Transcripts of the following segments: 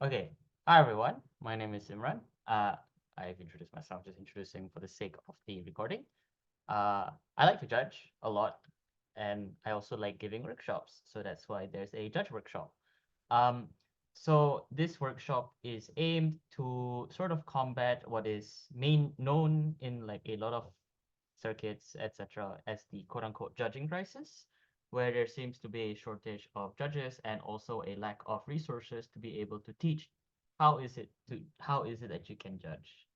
Okay. Hi, everyone. My name is Imran. I've introduced myself, just introducing for the sake of the recording. I like to judge a lot, and I also like giving workshops. So that's why there's a judge workshop. Um, so this workshop is aimed to sort of combat what is main known in like a lot of circuits, etc., as the quote unquote judging crisis, where there seems to be a shortage of judges and also a lack of resources to be able to teach how is it that you can judge.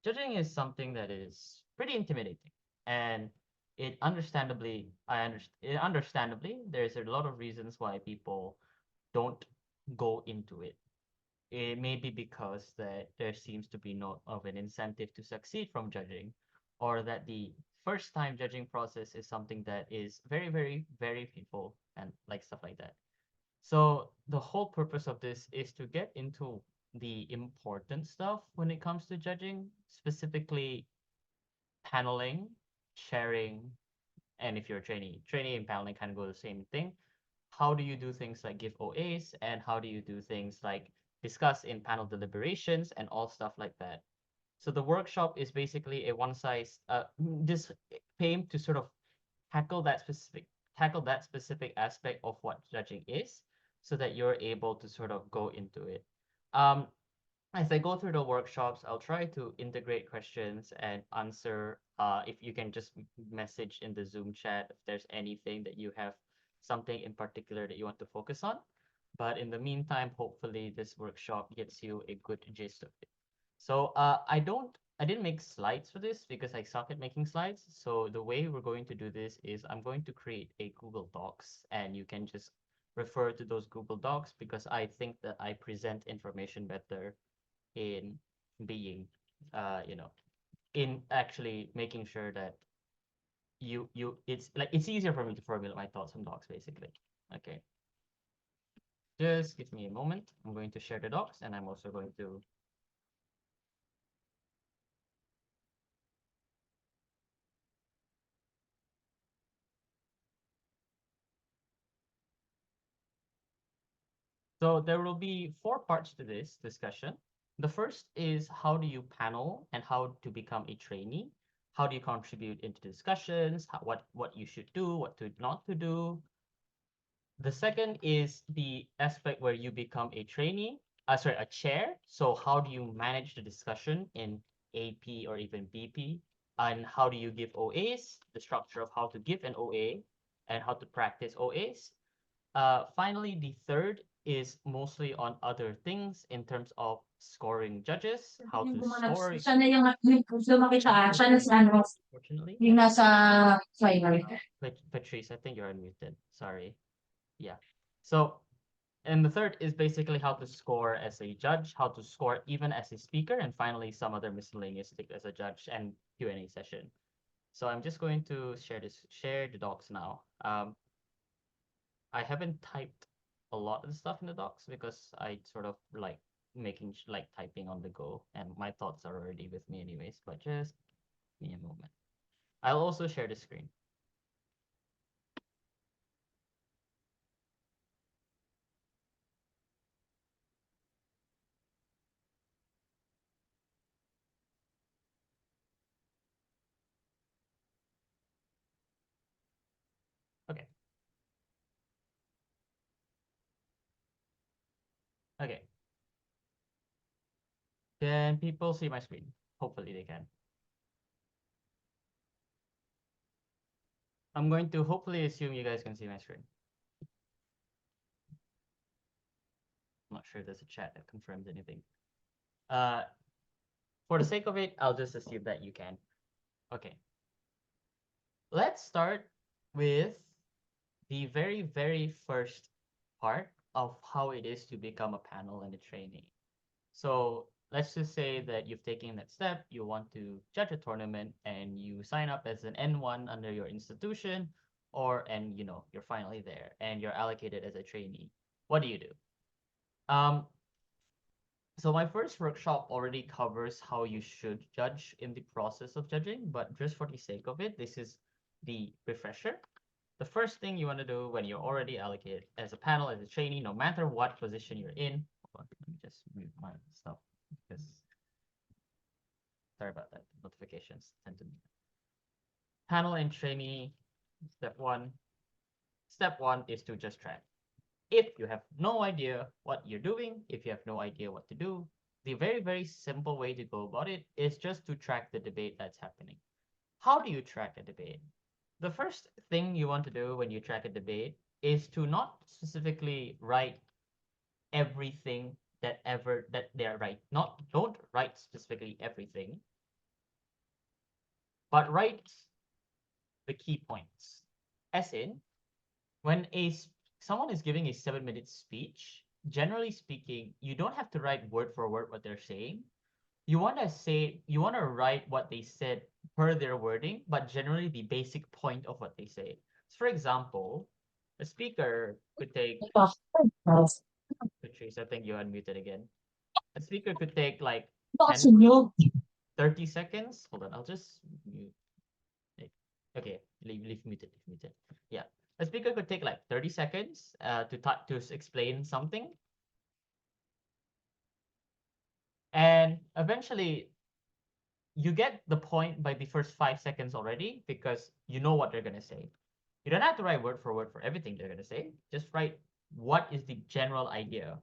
Judging is something that is pretty intimidating, and understandably there's a lot of reasons why people don't go into it. It may be because that there seems to be no of an incentive to succeed from judging, or that the first time judging process is something that is very, very, very painful and like stuff like that. So the whole purpose of this is to get into the important stuff when it comes to judging, specifically paneling, sharing, and if you're a trainee and paneling kind of go the same thing. How do you do things like give OAs, and how do you do things like discuss in panel deliberations and all stuff like that? So the workshop is basically a one size this aimed to sort of tackle that specific tackle that specific aspect of what judging is, so that you're able to sort of go into it. Um, as I go through the workshops, I'll try to integrate questions and answer. If you can just message in the Zoom chat if there's anything that you have something in particular that you want to focus on. But in the meantime, hopefully this workshop gets you a good gist of it. So I didn't make slides for this because I suck at making slides. So the way we're going to do this is I'm going to create a Google Docs, and you can just refer to those Google Docs because I think that I present information better in being, you know, in actually making sure that it's like it's easier for me to formulate my thoughts on docs basically. Okay, just give me a moment. I'm going to share the docs, and I'm also going to. So there will be four parts to this discussion. The first is how do you panel and how to become a trainee? How do you contribute into discussions? What you should do, what to not to do. The second is the aspect where you become a trainee, sorry, a chair. So how do you manage the discussion in AP or even BP? And how do you give OAs, the structure of how to give an OA and how to practice OAs. Finally, the third is mostly on other things in terms of scoring judges, how to score. Siya na yung lumaki siya, siya na sa ano, Unfortunately, yung nasa final. Patrice, I think you're unmuted. Sorry. Yeah. So, and the third is basically how to score as a judge, how to score even as a speaker, and finally some other miscellaneous things as a judge and Q&A session. So I'm just going to share the docs now. I haven't typed a lot of the stuff in the docs because I sort of like like typing on the go, and my thoughts are already with me anyways, but just give me a moment. I'll also share the screen. Okay. Okay. Can people see my screen? Hopefully they can. I'm going to hopefully assume you guys can see my screen. I'm not sure if there's a chat that confirms anything. Uh, for the sake of it, I'll just assume that you can. Okay. Let's start with the very, very first part of how it is to become a panel and a trainee. So let's just say that you've taken that step, you want to judge a tournament, and you sign up as an N1 under your institution, and you're finally there and you're allocated as a trainee. What do you do? Um, So my first workshop already covers how you should judge in the process of judging, but just for the sake of it, this is the refresher. The first thing you want to do when you're already allocated as a panel, as a trainee, no matter what position you're in, on. Let me just mute my stuff because sorry about that. Notifications tend to be. Panel and trainee, step one. Step one is to just track. If you have no idea what you're doing, if you have no idea what to do, the very, very simple way to go about it is just to track the debate that's happening. How do you track a debate? The first thing you want to do when you track a debate is to not specifically write everything that they're right. Don't write specifically everything, but write the key points. As in, when someone is giving a 7-minute speech, generally speaking, you don't have to write word for word what they're saying. You want to write what they said per their wording, but generally the basic point of what they say. So for example, a speaker could take, Patrice, I think you unmuted again. A speaker could take like 10, 30 seconds. Hold on, I'll just mute. Okay, leave muted, muted. Yeah. A speaker could take like 30 seconds to explain something. And eventually you get the point by the first 5 seconds already because you know what they're going to say. You don't have to write word for everything they're going to say. Just write what is the general idea.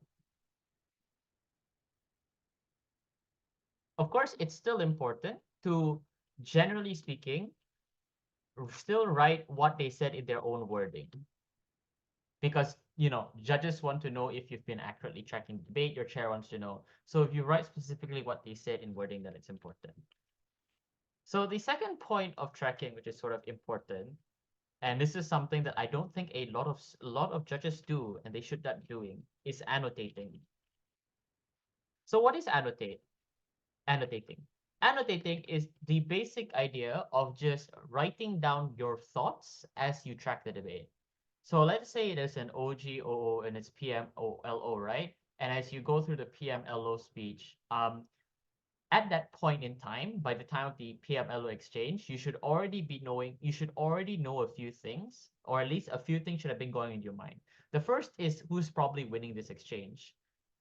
Of course, it's still important to, generally speaking, still write what they said in their own wording. Because, judges want to know if you've been accurately tracking the debate, your chair wants to know. So if you write specifically what they said in wording, then it's important. So the second point of tracking, which is sort of important, and this is something that I don't think a lot of judges do, and they should not be doing, is annotating. So what is annotate? Annotating. Annotating is the basic idea of just writing down your thoughts as you track the debate. So let's say there's an OGOO and it's PMLO, right? And as you go through the PMLO speech, at that point in time, by the time of the PMLO exchange, you should already know a few things, or at least a few things should have been going in your mind. The first is who's probably winning this exchange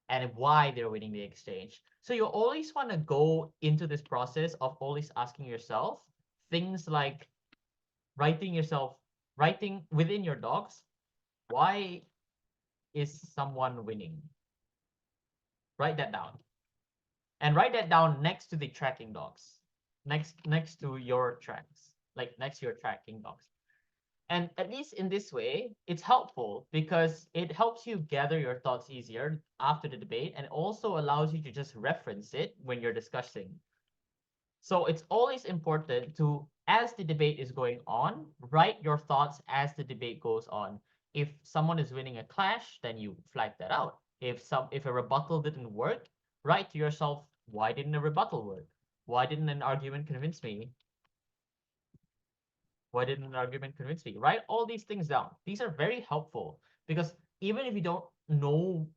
and why they're winning the exchange. So you always want to go into this process of always asking yourself things like writing within your docs, why is someone winning? Write that down. And write that down next to the tracking docs. Next to your tracks. Like next to your tracking docs. And at least in this way, it's helpful because it helps you gather your thoughts easier after the debate and also allows you to just reference it when you're discussing. So it's always important to, as the debate is going on, write your thoughts as the debate goes on. If someone is winning a clash, then you flag that out. If a rebuttal didn't work, write to yourself, why didn't a rebuttal work? Why didn't an argument convince me? Why didn't an argument convince me? Write all these things down. These are very helpful because even if you don't know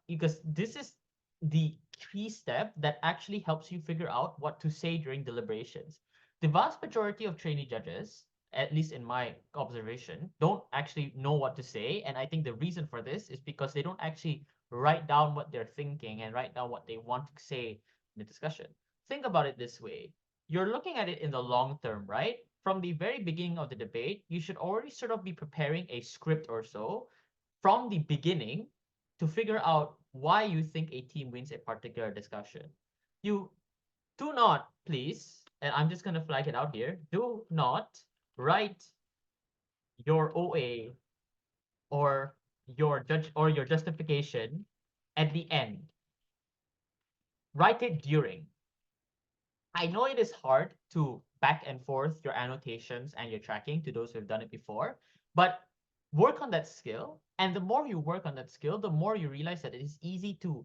because this is the key step that actually helps you figure out what to say during deliberations. The vast majority of trainee judges, at least in my observation, don't actually know what to say. And I think the reason for this is because they don't actually write down what they're thinking and write down what they want to say in the discussion. Think about it this way. You're looking at it in the long term, right? From the very beginning of the debate, you should already sort of be preparing a script or so from the beginning to figure out why you think a team wins a particular discussion. You do not, please, and I'm just going to flag it out here, do not write your OA or your justification at the end. Write it during. I know it is hard to back and forth your annotations and your tracking to those who have done it before, but work on that skill. And the more you work on that skill, the more you realize that it is easy to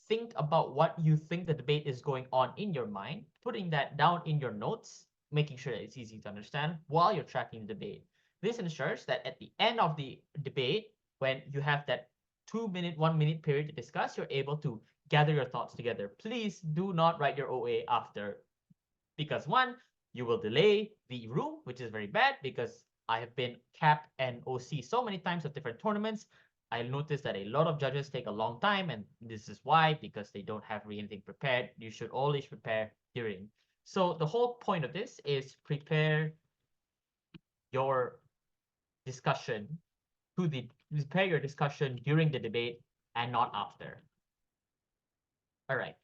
think about what you think the debate is going on in your mind, putting that down in your notes, making sure that it's easy to understand while you're tracking the debate. This ensures that at the end of the debate, when you have that 2 minute, 1 minute period to discuss, you're able to gather your thoughts together. Please do not write your OA after, because one, you will delay the room, which is very bad because I have been cap and OC so many times at different tournaments. I noticed that a lot of judges take a long time, and this is why, because they don't have really anything prepared. You should always prepare during. So the whole point of this is your discussion prepare your discussion during the debate and not after. All right.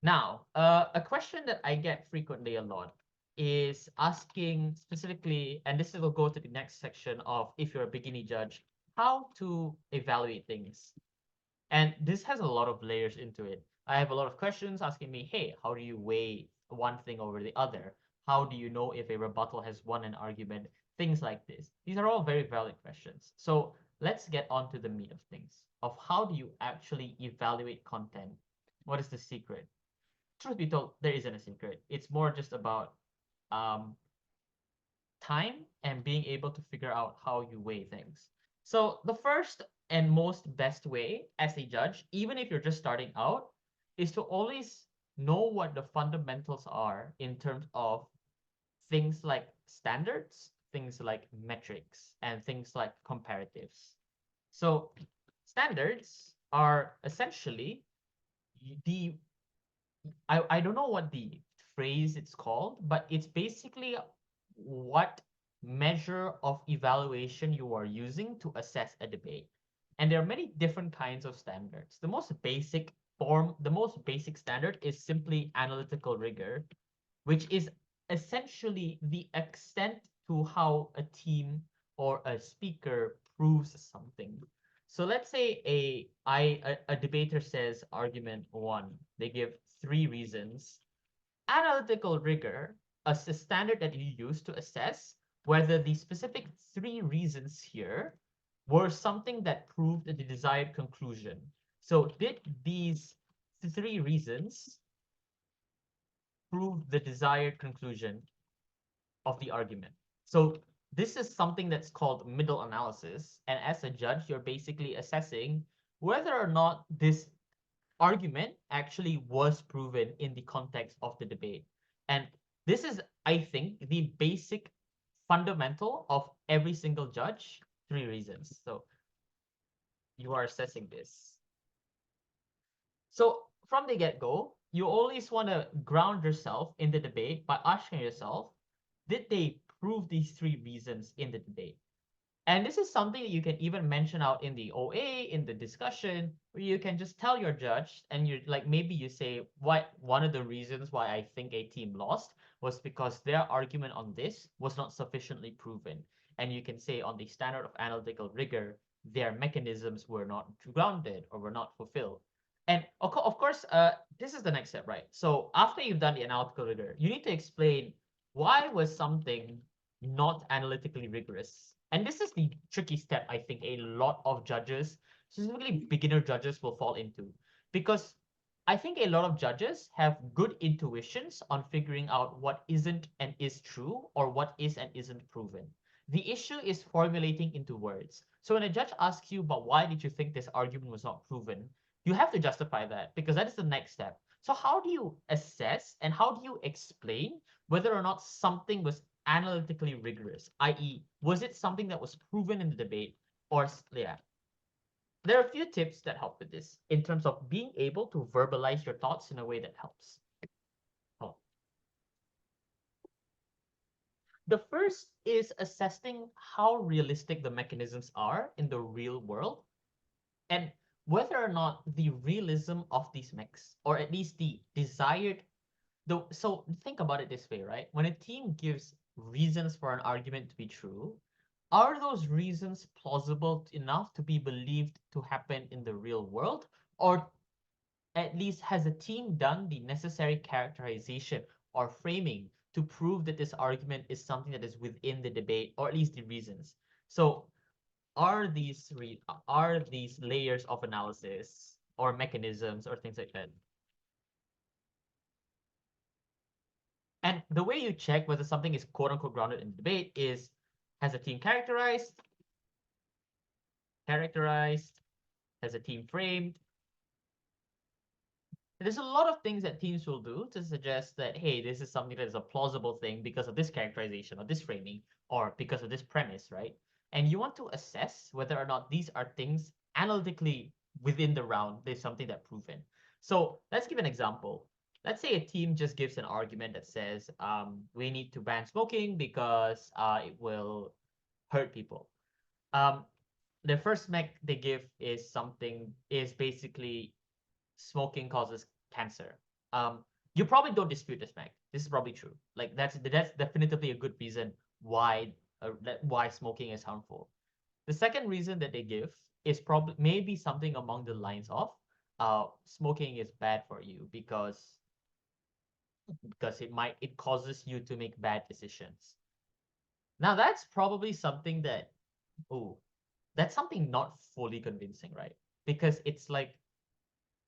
Now, a question that I get frequently a lot is asking specifically, and this will go to the next section of if you're a beginner judge, how to evaluate things. And this has a lot of layers into it. I have a lot of questions asking me, hey, how do you weigh one thing over the other? How do you know if a rebuttal has won an argument? Things like this. These are all very valid questions. So let's get on to the meat of things, of how do you actually evaluate content? What is the secret? Truth be told, there isn't a secret. It's more just about um, time and being able to figure out how you weigh things. So the first and most best way as a judge, even if you're just starting out, is to always know what the fundamentals are in terms of things like standards, things like metrics, and things like comparatives. So standards are essentially the I don't know what the phrase it's called, but it's basically what measure of evaluation you are using to assess a debate. And there are many different kinds of standards. The most basic standard is simply analytical rigor, which is essentially the extent to how a team or a speaker proves something. So let's say a debater says argument one. They give three reasons. Analytical rigor is a standard that you use to assess whether the specific three reasons here were something that proved the desired conclusion. So did these three reasons prove the desired conclusion of the argument? So this is something that's called middle analysis. And as a judge, you're basically assessing whether or not this argument actually was proven in the context of the debate. And this is, I think, the basic fundamental of every single judge. Three reasons. So you are assessing this. So from the get-go, you always want to ground yourself in the debate by asking yourself, did they prove these three reasons in the debate? And this is something that you can even mention out in the OA, in the discussion, where you can just tell your judge, and you're like, maybe you say, what one of the reasons why I think a team lost was because their argument on this was not sufficiently proven. And you can say on the standard of analytical rigor, their mechanisms were not grounded or were not fulfilled. And of course, this is the next step, right? So after you've done the analytical rigor, you need to explain why was something not analytically rigorous. And this is the tricky step I think a lot of judges, specifically beginner judges, will fall into. Because I think a lot of judges have good intuitions on figuring out what isn't and is true or what is and isn't proven. The issue is formulating into words. So when a judge asks you, but why did you think this argument was not proven? You have to justify that because that is the next step. So how do you assess and how do you explain whether or not something was analytically rigorous, i.e., was it something that was proven in the debate, or yeah? There are a few tips that help with this in terms of being able to verbalize your thoughts in a way that helps. Oh. The first is assessing how realistic the mechanisms are in the real world and whether or not the realism of these mechs, or at least the desired so think about it this way, right? When a team gives reasons for an argument to be true, are those reasons plausible enough to be believed to happen in the real world? Or at least has the team done the necessary characterization or framing to prove that this argument is something that is within the debate, or at least the reasons? So are these layers of analysis or mechanisms or things like that? And the way you check whether something is quote unquote grounded in debate is, has a team characterized, has a team framed? There's a lot of things that teams will do to suggest that, hey, this is something that is a plausible thing because of this characterization or this framing or because of this premise, right? and you want to assess whether or not these are things analytically within the round. There's something that proven. So let's give an example. Let's say a team just gives an argument that says we need to ban smoking because it will hurt people. Um, the first mech they give is basically smoking causes cancer. Um, you probably don't dispute this, Meg. This is probably true. Like that's definitively a good reason why why smoking is harmful. The second reason that they give is probably maybe something along the lines of smoking is bad for you because it causes you to make bad decisions. Now that's probably something that oh that's something not fully convincing, right? Because it's like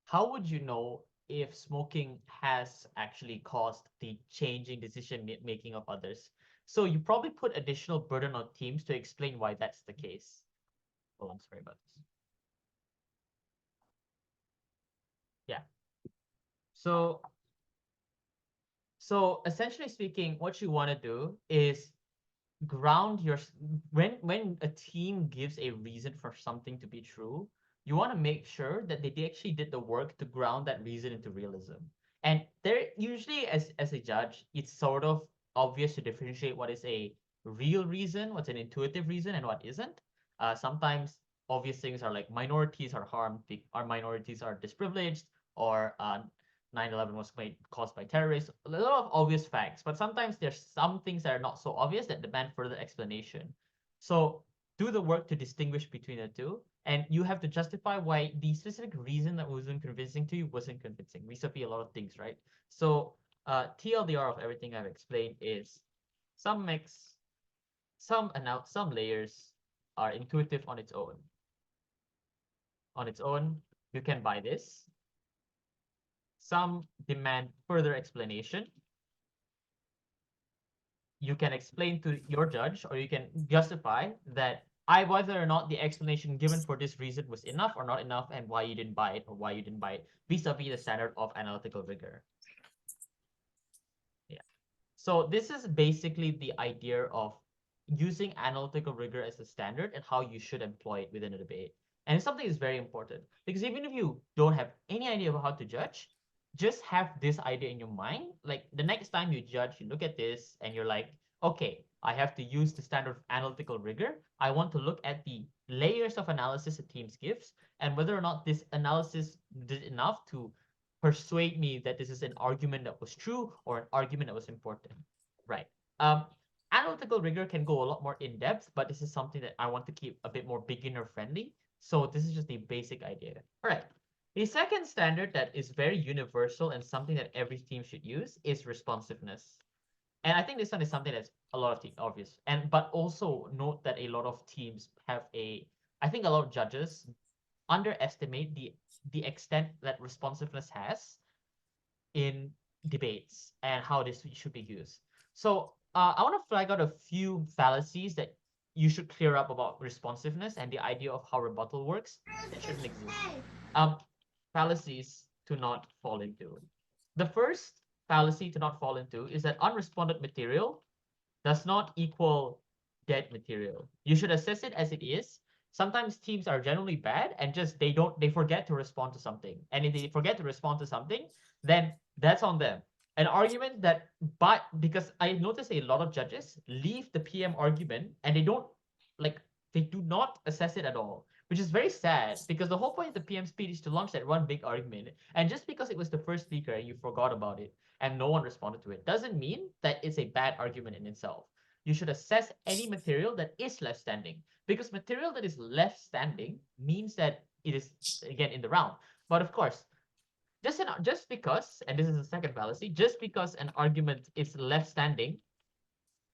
how would you know if smoking has actually caused the changing decision making of others? So you probably put additional burden on teams to explain why that's the case. Oh, I'm sorry about this. Yeah. So essentially speaking, what you want to do is ground your when a team gives a reason for something to be true, you want to make sure that they actually did the work to ground that reason into realism. And there usually as a judge, it's sort of obvious to differentiate what is a real reason, what's an intuitive reason, and what isn't. Sometimes obvious things are like minorities are harmed, our minorities are disprivileged, or 9/11 was caused by terrorists. A lot of obvious facts, but sometimes there's some things that are not so obvious that demand further explanation. So do the work to distinguish between the two, and you have to justify why the specific reason that wasn't convincing to you wasn't convincing. Vis-a-vis a lot of things, right? So TLDR of everything I've explained is some mix, some layers are intuitive on its own. On its own, you can buy this. Some demand further explanation. You can explain to your judge, or you can justify that whether or not the explanation given for this reason was enough or not enough, and why you didn't buy it or why you didn't buy it vis-a-vis the standard of analytical rigor. Yeah. So this is basically the idea of using analytical rigor as a standard and how you should employ it within a debate. And it's something that's very important because even if you don't have any idea about how to judge, just have this idea in your mind. Like the next time you judge, you look at this and you're like, okay, I have to use the standard of analytical rigor. I want to look at the layers of analysis a team gives and whether or not this analysis did enough to persuade me that this is an argument that was true or an argument that was important. Right. Analytical rigor can go a lot more in depth, but this is something that I want to keep a bit more beginner friendly. So this is just the basic idea. All right. The second standard that is very universal and something that every team should use is responsiveness. And I think this one is something that's a lot of teams obvious. But also note that a lot of teams I think a lot of judges underestimate the extent that responsiveness has in debates and how this should be used. So I want to flag out a few fallacies that you should clear up about responsiveness and the idea of how rebuttal works that shouldn't exist. Fallacies to not fall into. The first fallacy to not fall into is that unresponded material does not equal dead material. You should assess it as it is. Sometimes teams are generally bad and just they forget to respond to something. And if they forget to respond to something, then that's on them. An argument that but because I notice a lot of judges leave the PM argument and they do not assess it at all, which is very sad because the whole point of the PM speech is to launch that one big argument. And just because it was the first speaker and you forgot about it and no one responded to it doesn't mean that it's a bad argument in itself. You should assess any material that is left standing because material that is left standing means that it is again in the round. But of course, just because, and this is the second fallacy, just because an argument is left standing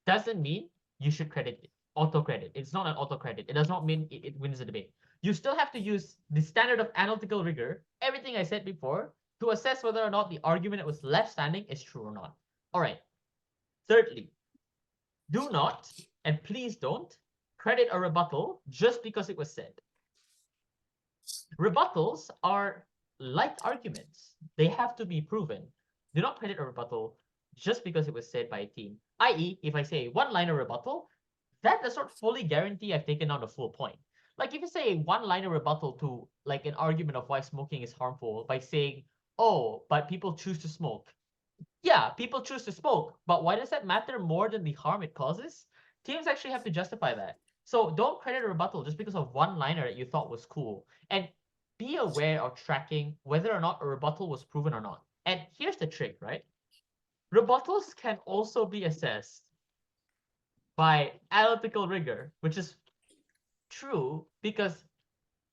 doesn't mean you should credit it, auto credit. It's not an auto credit. It does not mean it wins the debate. You still have to use the standard of analytical rigor, everything I said before, to assess whether or not the argument that was left standing is true or not. All right. Thirdly, do not, and please don't, credit a rebuttal just because it was said. Rebuttals are like arguments. They have to be proven. Do not credit a rebuttal just because it was said by a team. I.e., if I say one-liner rebuttal, that does not fully guarantee I've taken out the full point. Like if you say a one-liner rebuttal to like an argument of why smoking is harmful by saying, oh, but people choose to smoke. Yeah, people choose to smoke, but why does that matter more than the harm it causes? Teams actually have to justify that. So don't credit a rebuttal just because of one liner that you thought was cool. And be aware of tracking whether or not a rebuttal was proven or not. And here's the trick, right? Rebuttals can also be assessed by analytical rigor, which is true because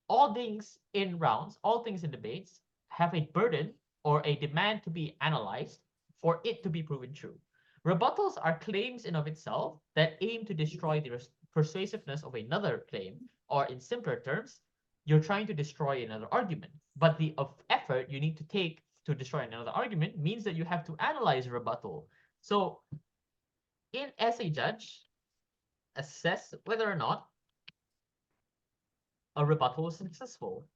all things in rounds, all things in debates have a burden or a demand to be analyzed for it to be proven true. Rebuttals are claims in of itself that aim to destroy the persuasiveness of another claim, or in simpler terms, you're trying to destroy another argument. But the effort you need to take to destroy another argument means that you have to analyze a rebuttal. So, as a judge, assess whether or not a rebuttal was successful,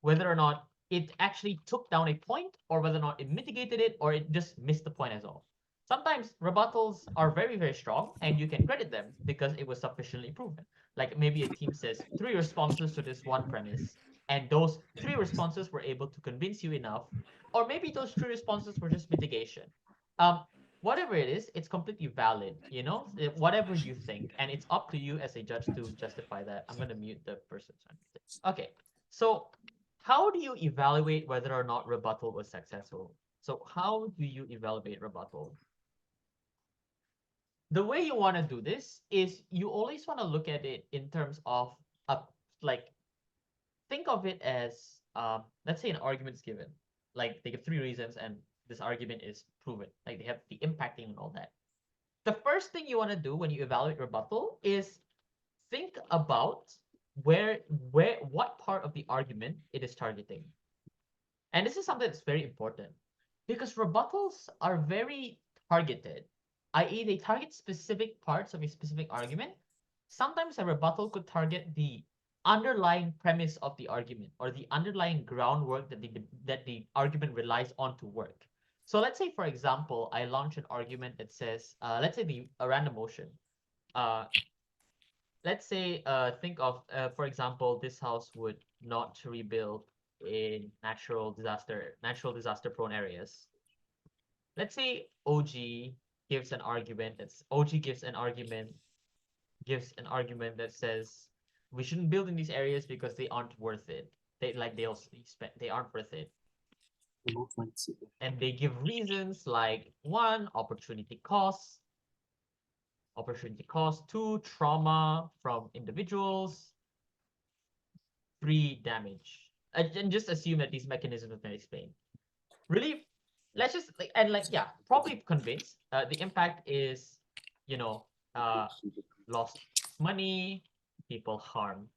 whether or not it actually took down a point, or whether or not it mitigated it, or it just missed the point as all. Sometimes rebuttals are very, very strong, and you can credit them because it was sufficiently proven. Like maybe a team says 3 responses to this one premise, and those 3 responses were able to convince you enough, or maybe those 3 responses were just mitigation. Um, Whatever it is, it's completely valid, whatever you think, and it's up to you as a judge to justify that. I'm gonna mute the person. Okay, so how do you evaluate whether or not rebuttal was successful? So how do you evaluate rebuttal? The way you want to do this is you always want to look at it in terms of a like think of it as let's say an argument is given. Like they give 3 reasons and this argument is proven. Like they have the impacting and all that. The first thing you want to do when you evaluate rebuttal is think about where what part of the argument it is targeting. And this is something that's very important because rebuttals are very targeted, i.e., they target specific parts of a specific argument. Sometimes a rebuttal could target the underlying premise of the argument or the underlying groundwork that the argument relies on to work. So let's say, for example, I launch an argument that says, let's say a random motion. Uh, let's say, think of, for example, this house would not rebuild in natural disaster prone areas. Let's say OG gives an argument that says we shouldn't build in these areas because they aren't worth it. They aren't worth it. And they give reasons like 1, opportunity costs, 2, trauma from individuals, 3, damage. And just assume that these mechanisms have been explained. Really, let's just probably convince. The impact is, lost money, people harmed.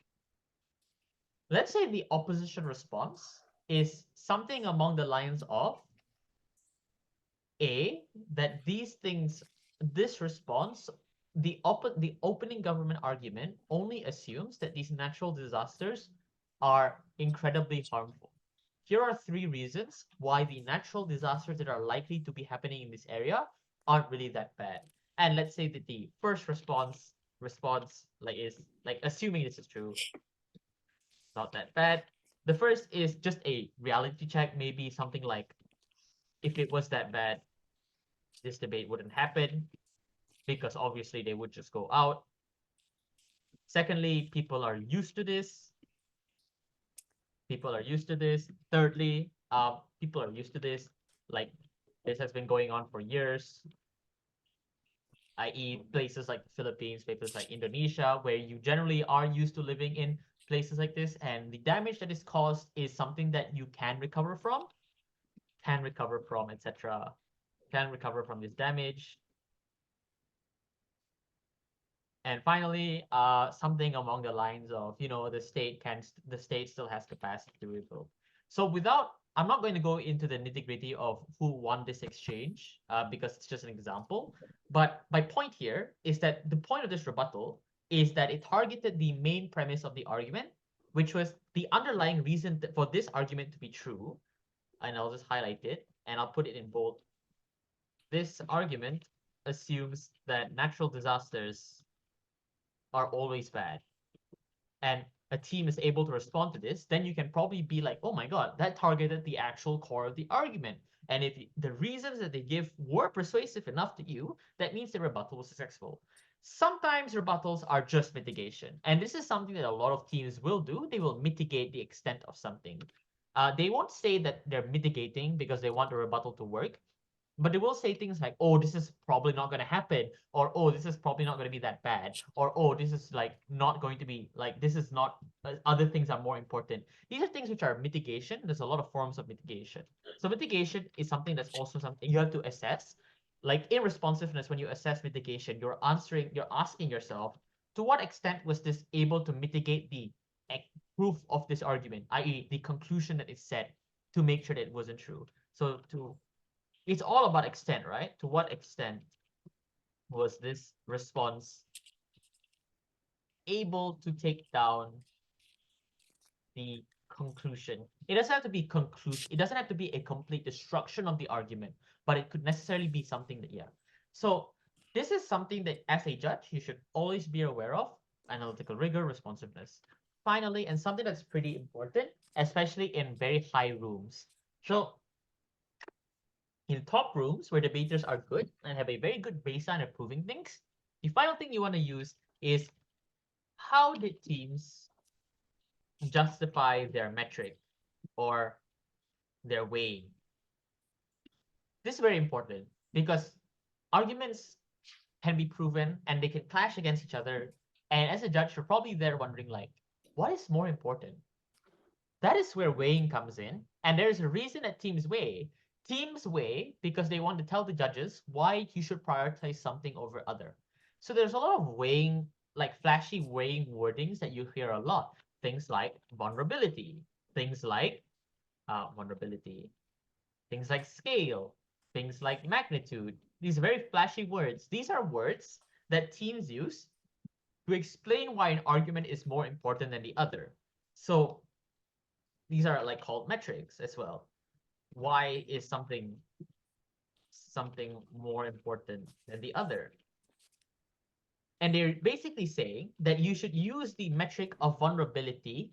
Let's say the opposition response is something along the lines of that this response, the opening government argument only assumes that these natural disasters are incredibly harmful. Here are 3 reasons why the natural disasters that are likely to be happening in this area aren't really that bad. And let's say that the first response is assuming this is true, not that bad. The first is just a reality check, maybe something like, if it was that bad, this debate wouldn't happen because obviously they would just go out. Secondly, people are used to this. Thirdly, people are used to this. Like this has been going on for years, i.e. places like the Philippines, places like Indonesia, where you generally are used to living in places like this, and the damage that is caused is something that you can recover from, etc. Can recover from this damage. And finally, something along the lines of, the state still has capacity to rebuild. So I'm not going to go into the nitty-gritty of who won this exchange because it's just an example. But my point here is that the point of this rebuttal is that it targeted the main premise of the argument, which was the underlying reason for this argument to be true. And I'll just highlight it and I'll put it in bold. This argument assumes that natural disasters are always bad, and a team is able to respond to this, then you can probably be like, oh my God, that targeted the actual core of the argument. And if the reasons that they give were persuasive enough to you, that means the rebuttal was successful. Sometimes rebuttals are just mitigation. And this is something that a lot of teams will do. They will mitigate the extent of something. They won't say that they're mitigating because they want the rebuttal to work, but they will say things like, oh, this is probably not going to happen, or oh, this is probably not going to be that bad, or oh, this is like not going to be like, this is not, other things are more important. These are things which are mitigation. There's a lot of forms of mitigation. So mitigation is something that's also something you have to assess. Like in responsiveness, when you assess mitigation, you're asking yourself, to what extent was this able to mitigate the proof of this argument, i.e. the conclusion that it said, to make sure that it wasn't true. So it's all about extent, right? To what extent was this response able to take down the conclusion? It doesn't have to be conclusive. It doesn't have to be a complete destruction of the argument, but it could necessarily be something that, yeah. So this is something that as a judge, you should always be aware of: analytical rigor, responsiveness. Finally, and something that's pretty important, especially in very high rooms. So in top rooms where debaters are good and have a very good baseline of proving things, the final thing you want to use is, how did teams justify their metric or their weighing? This is very important because arguments can be proven and they can clash against each other. And as a judge, you're probably there wondering, like, what is more important? That is where weighing comes in. And there's a reason that teams weigh. Teams weigh because they want to tell the judges why you should prioritize something over other. So there's a lot of weighing, like flashy weighing wordings that you hear a lot. Things like vulnerability, things like vulnerability, things like scale, things like magnitude. These very flashy words. These are words that teams use to explain why an argument is more important than the other. So these are like called metrics as well. Why is something more important than the other? And they're basically saying that you should use the metric of vulnerability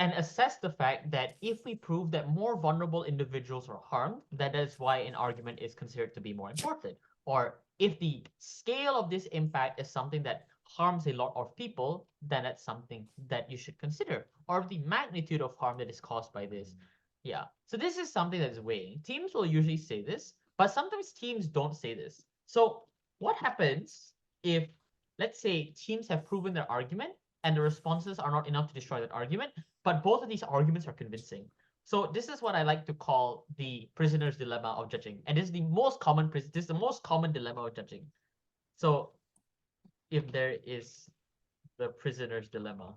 and assess the fact that if we prove that more vulnerable individuals are harmed, that is why an argument is considered to be more important. Or if the scale of this impact is something that harms a lot of people, then that's something that you should consider. Or the magnitude of harm that is caused by this. Yeah. So this is something that is weighing. Teams will usually say this, but sometimes teams don't say this. So what happens if, let's say, teams have proven their argument and the responses are not enough to destroy that argument, but both of these arguments are convincing? So this is what I like to call the prisoner's dilemma of judging. And this is the most common dilemma of judging. So if there is the prisoner's dilemma,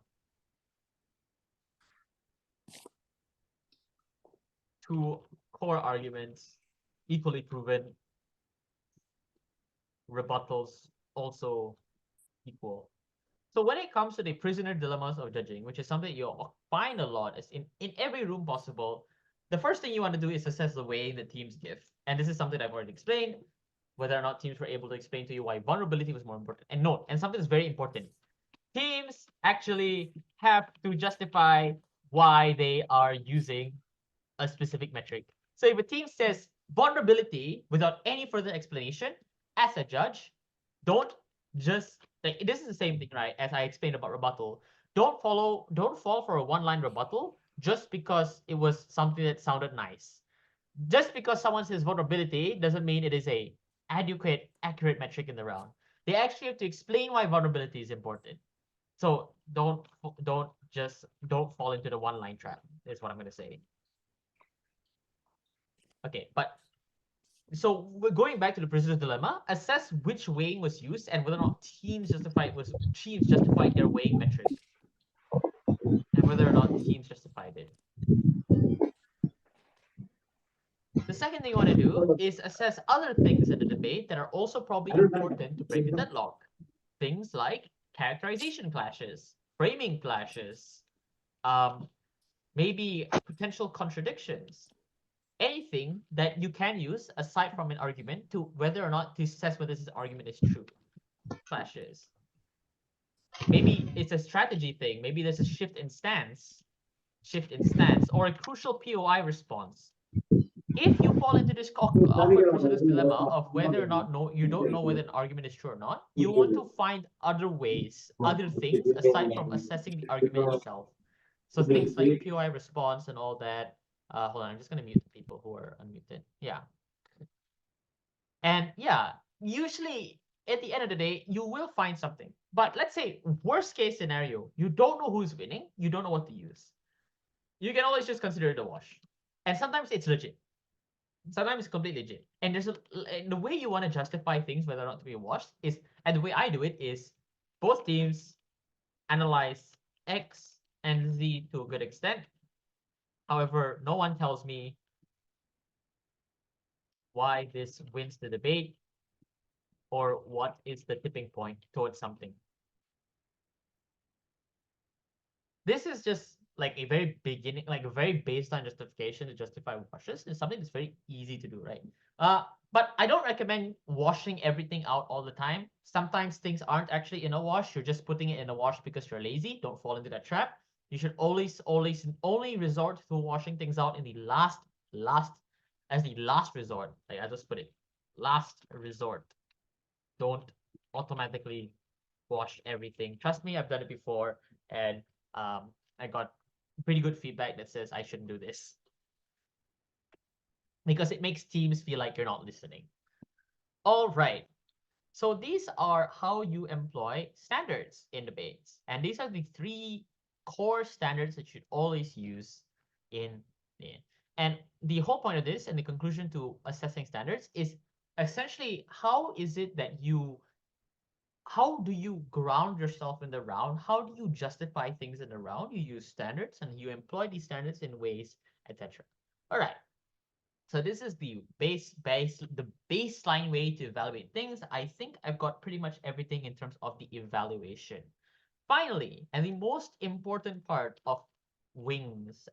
two core arguments equally proven, rebuttals also equal. So when it comes to the prisoner dilemmas of judging, which is something you'll find a lot as in every room possible, the first thing you want to do is assess the weighing that teams give. And this is something I've already explained, whether or not teams were able to explain to you why vulnerability was more important. And note, and something that's very important, teams actually have to justify why they are using a specific metric. So if a team says vulnerability without any further explanation, as a judge, don't just, like, this is the same thing, right? As I explained about rebuttal. Don't fall for a one-line rebuttal just because it was something that sounded nice. Just because someone says vulnerability doesn't mean it is a adequate, accurate metric in the round. They actually have to explain why vulnerability is important. So don't fall into the one-line trap, is what I'm gonna say. Okay, but so we're going back to the prisoner's dilemma. Assess which weighing was used and whether or not teams justified their weighing metric, and whether or not teams justified it. The second thing you want to do is assess other things in the debate that are also probably important to break the deadlock. Things like characterization clashes, framing clashes, maybe potential contradictions. anything that you can use aside from an argument to whether or not to assess whether this argument is true. Clashes. Maybe it's a strategy thing. Maybe there's a shift in stance, or a crucial POI response. If you fall into this awkward crucial dilemma of whether or not you don't know whether an argument is true or not, you want to find other ways, other things aside from assessing the argument itself. So things like POI response and all that. Hold on, I'm just gonna mute the people who are unmuted. Yeah. And yeah, usually at the end of the day, you will find something. But let's say worst case scenario, you don't know who's winning, you don't know what to use. You can always just consider it a wash. And sometimes it's legit. Sometimes it's completely legit. And the way you want to justify things whether or not to be washed is, and the way I do it is, both teams analyze X and Z to a good extent. However, no one tells me why this wins the debate or what is the tipping point towards something. This is just like a very beginning, like a very baseline justification to justify washes. It's something that's very easy to do, right? But I don't recommend washing everything out all the time. Sometimes things aren't actually in a wash. You're just putting it in a wash because you're lazy. Don't fall into that trap. You should always only resort to washing things out in the last as the last resort. Like I just put it, last resort. Don't automatically wash everything. Trust me, I've done it before, and I got pretty good feedback that says I shouldn't do this because it makes teams feel like you're not listening. All right. So these are how you employ standards in debates. And these are the three core standards that you should always use in it. And the whole point of this and the conclusion to assessing standards is essentially how do you ground yourself in the round? How do you justify things in the round? You use standards and you employ these standards in ways, etc. All right. So this is the baseline way to evaluate things. I think I've got pretty much everything in terms of the evaluation. Finally, and the most important part of wings,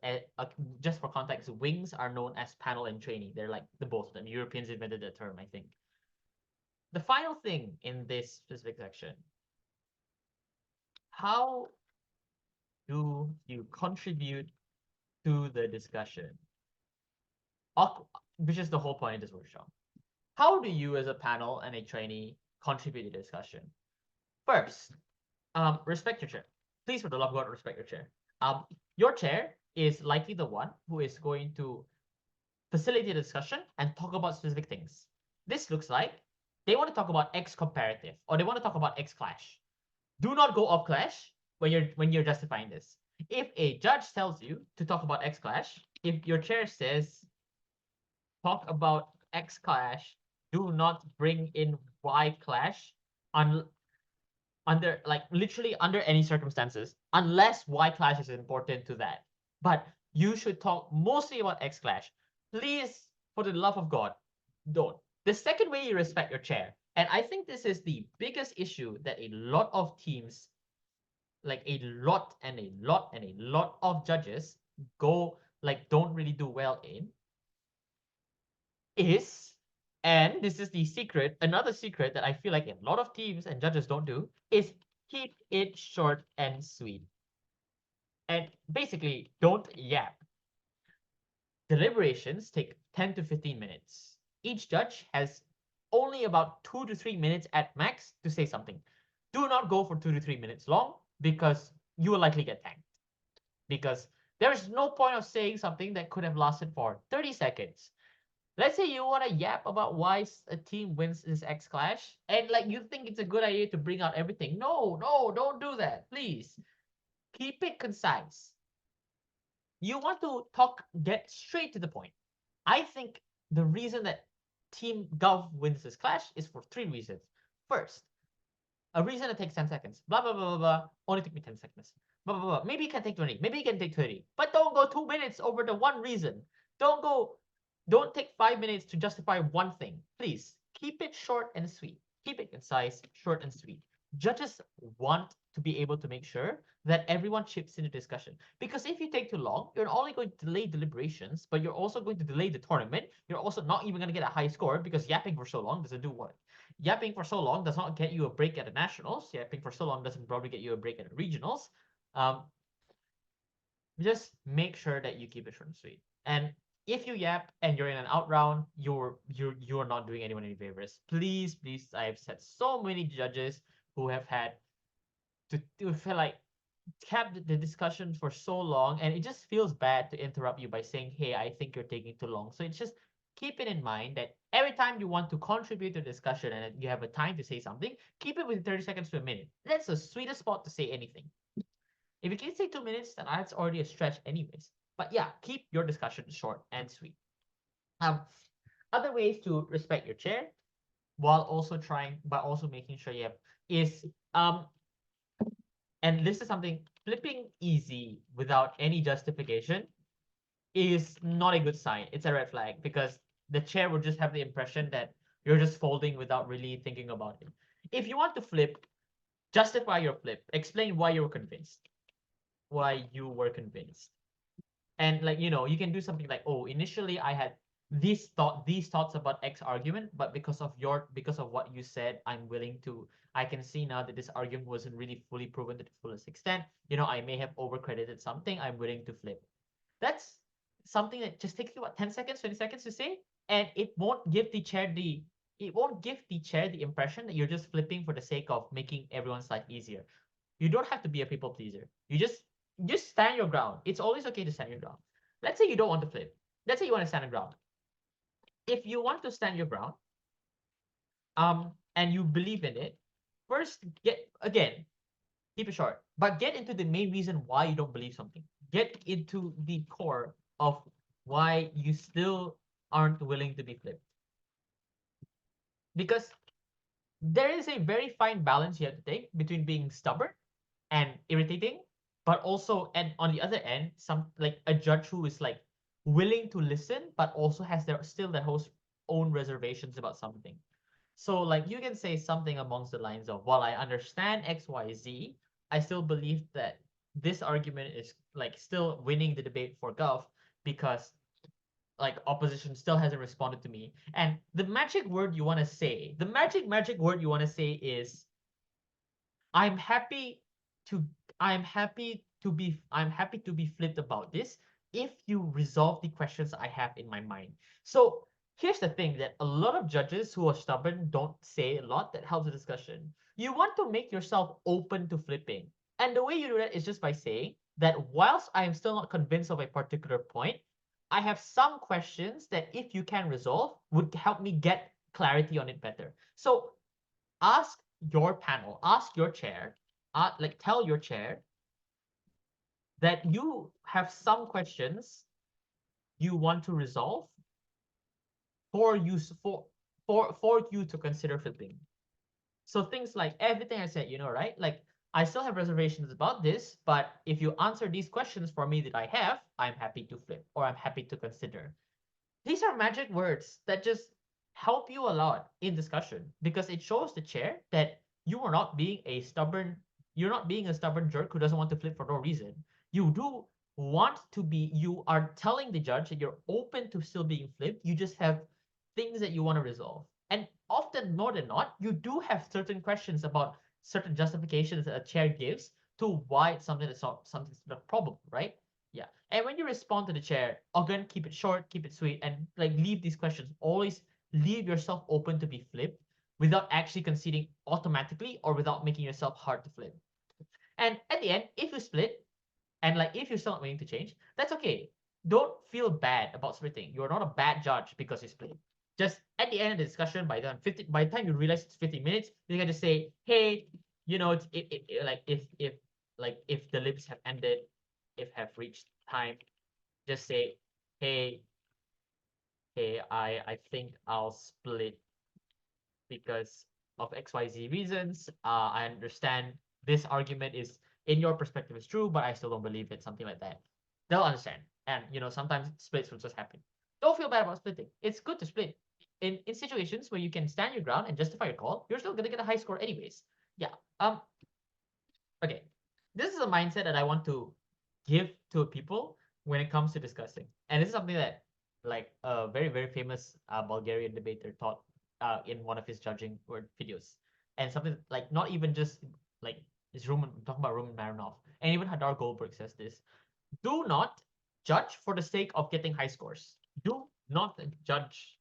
just for context, wings are known as panel and trainee. They're like the both of them. Europeans invented the term, I think. The final thing in this specific section, how do you contribute to the discussion? Which is the whole point of this workshop. How do you as a panel and a trainee contribute to the discussion? First, respect your chair. Please, for the love of God, respect your chair. Your chair is likely the one who is going to facilitate the discussion and talk about specific things. This looks like they want to talk about X comparative, or they want to talk about X clash. Do not go off clash when you're justifying this. If a judge tells you to talk about X clash, if your chair says talk about X clash, do not bring in Y clash under like literally under any circumstances, unless Y clash is important to that. But you should talk mostly about X clash. Please, for the love of God, don't. The second way you respect your chair, and I think this is the biggest issue that a lot of teams, like a lot and a lot and a lot of judges don't really do well in, is, and this is the secret, another secret that I feel like a lot of teams and judges don't do, is keep it short and sweet. And basically, don't yap. Deliberations take 10 to 15 minutes. Each judge has only about 2 to 3 minutes at max to say something. Do not go for 2 to 3 minutes long because you will likely get tanked. Because there is no point of saying something that could have lasted for 30 seconds. Let's say you want to yap about why a team wins this X clash, and like you think it's a good idea to bring out everything. No, don't do that, please. Keep it concise. You want to get straight to the point. I think the reason that Team Gov wins this clash is for 3 reasons. First, a reason that takes 10 seconds. Blah, blah, blah, blah, blah. Only took me 10 seconds. Blah, blah, blah. Maybe it can take 20. Maybe it can take 30. But don't go 2 minutes over the one reason. Don't take 5 minutes to justify one thing. Please, keep it short and sweet. Keep it concise, short and sweet. Judges want to be able to make sure that everyone chips in the discussion. Because if you take too long, you're not only going to delay deliberations, but you're also going to delay the tournament. You're also not even going to get a high score because yapping for so long doesn't do what? Yapping for so long does not get you a break at the nationals. Yapping for so long doesn't probably get you a break at the regionals. Um, just make sure that you keep it short and sweet. And if you yap and you're in an out round, you're not doing anyone any favors. Please, please, I've said so many judges who have had to feel like kept the discussion for so long, and it just feels bad to interrupt you by saying, "Hey, I think you're taking too long." So it's just keep it in mind that every time you want to contribute to the discussion and you have a time to say something, keep it within 30 seconds to a minute. That's the sweetest spot to say anything. If you can say 2 minutes, then that's already a stretch, anyways. But yeah, keep your discussion short and sweet. Um, Other ways to respect your chair while also trying, but also making sure you have is and this is something flipping easy without any justification is not a good sign. It's a red flag because the chair will just have the impression that you're just folding without really thinking about it. If you want to flip, justify your flip. Explain why you were convinced. Why you were convinced. And like, you can do something like, oh, initially I had these thoughts about X argument, but because of what you said, I can see now that this argument wasn't really fully proven to the fullest extent. I may have overcredited something. I'm willing to flip. That's something that just takes you what, 10 seconds, 20 seconds to say, and it won't give the chair the impression that you're just flipping for the sake of making everyone's life easier. You don't have to be a people pleaser. You just stand your ground. It's always okay to stand your ground. Let's say you don't want to flip. Let's say you want to stand your ground. If you want to stand your ground, and you believe in it, first keep it short, but get into the main reason why you don't believe something. Get into the core of why you still aren't willing to be flipped. Because there is a very fine balance you have to take between being stubborn and irritating, but also, and on the other end, some like a judge who is like willing to listen, but also has their host own reservations about something. So like you can say something amongst the lines of, while I understand XYZ, I still believe that this argument is like still winning the debate for Gov because like opposition still hasn't responded to me. And the magic word you want to say is I'm happy to I'm happy to be flipped about this if you resolve the questions I have in my mind. So here's the thing that a lot of judges who are stubborn don't say a lot that helps the discussion. You want to make yourself open to flipping. And the way you do that is just by saying that whilst I am still not convinced of a particular point, I have some questions that if you can resolve would help me get clarity on it better. So ask ask your chair, like tell your chair that you have some questions you want to resolve for you for you to consider flipping. So things like everything I said, right? Like I still have reservations about this, but if you answer these questions for me that I have, I'm happy to flip or I'm happy to consider. These are magic words that just help you a lot in discussion because it shows the chair that you are not being a stubborn you're not being a stubborn jerk who doesn't want to flip for no reason. You are telling the judge that you're open to still being flipped. You just have things that you want to resolve. And often more than not, you do have certain questions about certain justifications that a chair gives to why it's something's not probable, right? Yeah. And when you respond to the chair, again, keep it short, keep it sweet, and like leave these questions. Always leave yourself open to be flipped without actually conceding automatically or without making yourself hard to flip. And at the end, if you split and like if you're still not willing to change, that's okay. Don't feel bad about splitting. You're not a bad judge because you split. Just at the end of the discussion, by the time you realize it's 50 minutes, you can just say, hey, like if the lips have ended, if have reached time, just say, hey, I think I'll split because of XYZ reasons. I understand this argument is in your perspective is true, but I still don't believe it, something like that. They'll understand. And sometimes splits will just happen. Don't feel bad about splitting. It's good to split. In situations where you can stand your ground and justify your call, you're still gonna get a high score anyways. Yeah. Um Okay, this is a mindset that I want to give to people when it comes to discussing, and this is something that like a very very famous Bulgarian debater taught in one of his judging word videos, and something like not even just like is Roman I'm talking about Roman Marinov, and even Hadar Goldberg says this: do not judge for the sake of getting high scores. Do not judge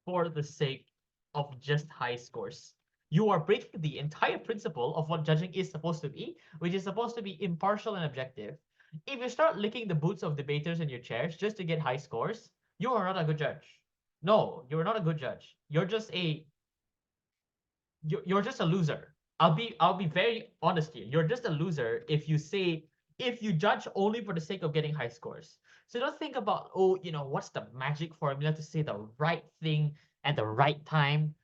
for the sake of just high scores. You are breaking the entire principle of what judging is supposed to be, which is supposed to be impartial and objective. If you start licking the boots of debaters in your chairs just to get high scores, you are not a good judge. No, you're not a good judge. You're just a loser. I'll be very honest here. You're just a loser if you judge only for the sake of getting high scores. So don't think about, oh, what's the magic formula to say the right thing at the right time.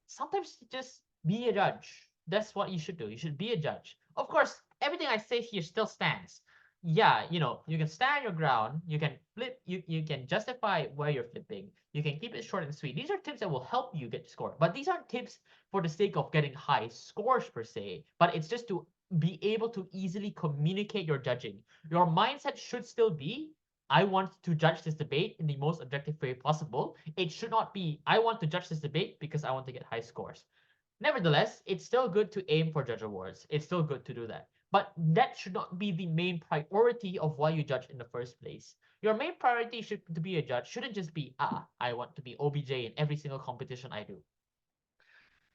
Sometimes just be a judge. That's what you should do. You should be a judge. Of course, everything I say here still stands. Yeah, you can stand your ground, you can flip, you can justify where you're flipping, you can keep it short and sweet. These are tips that will help you get to score. But these aren't tips for the sake of getting high scores per se, but it's just to be able to easily communicate your judging. Your mindset should still be, I want to judge this debate in the most objective way possible. It should not be, I want to judge this debate because I want to get high scores. Nevertheless, it's still good to aim for judge awards. It's still good to do that. But that should not be the main priority of why you judge in the first place. Your main priority to be a judge shouldn't just be, I want to be OBJ in every single competition I do.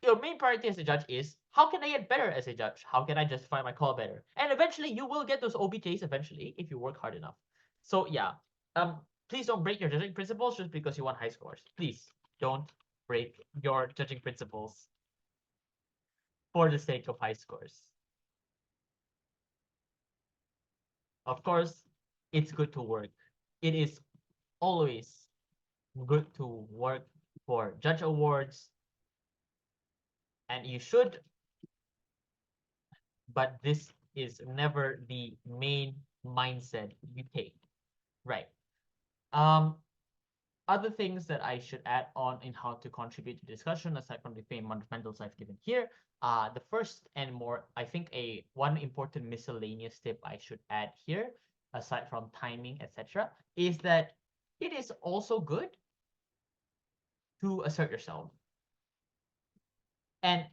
Your main priority as a judge is, how can I get better as a judge? How can I justify my call better? And eventually you will get those OBJs eventually if you work hard enough. So yeah, please don't break your judging principles just because you want high scores. Please don't break your judging principles for the sake of high scores. Of course, it's good to work. It is always good to work for judge awards, and you should, but this is never the main mindset you take. Right. Um, Other things that I should add on in how to contribute to discussion, aside from the fundamentals I've given here, the first and more, I think one important miscellaneous tip I should add here, aside from timing, etc., is that it is also good to assert yourself. And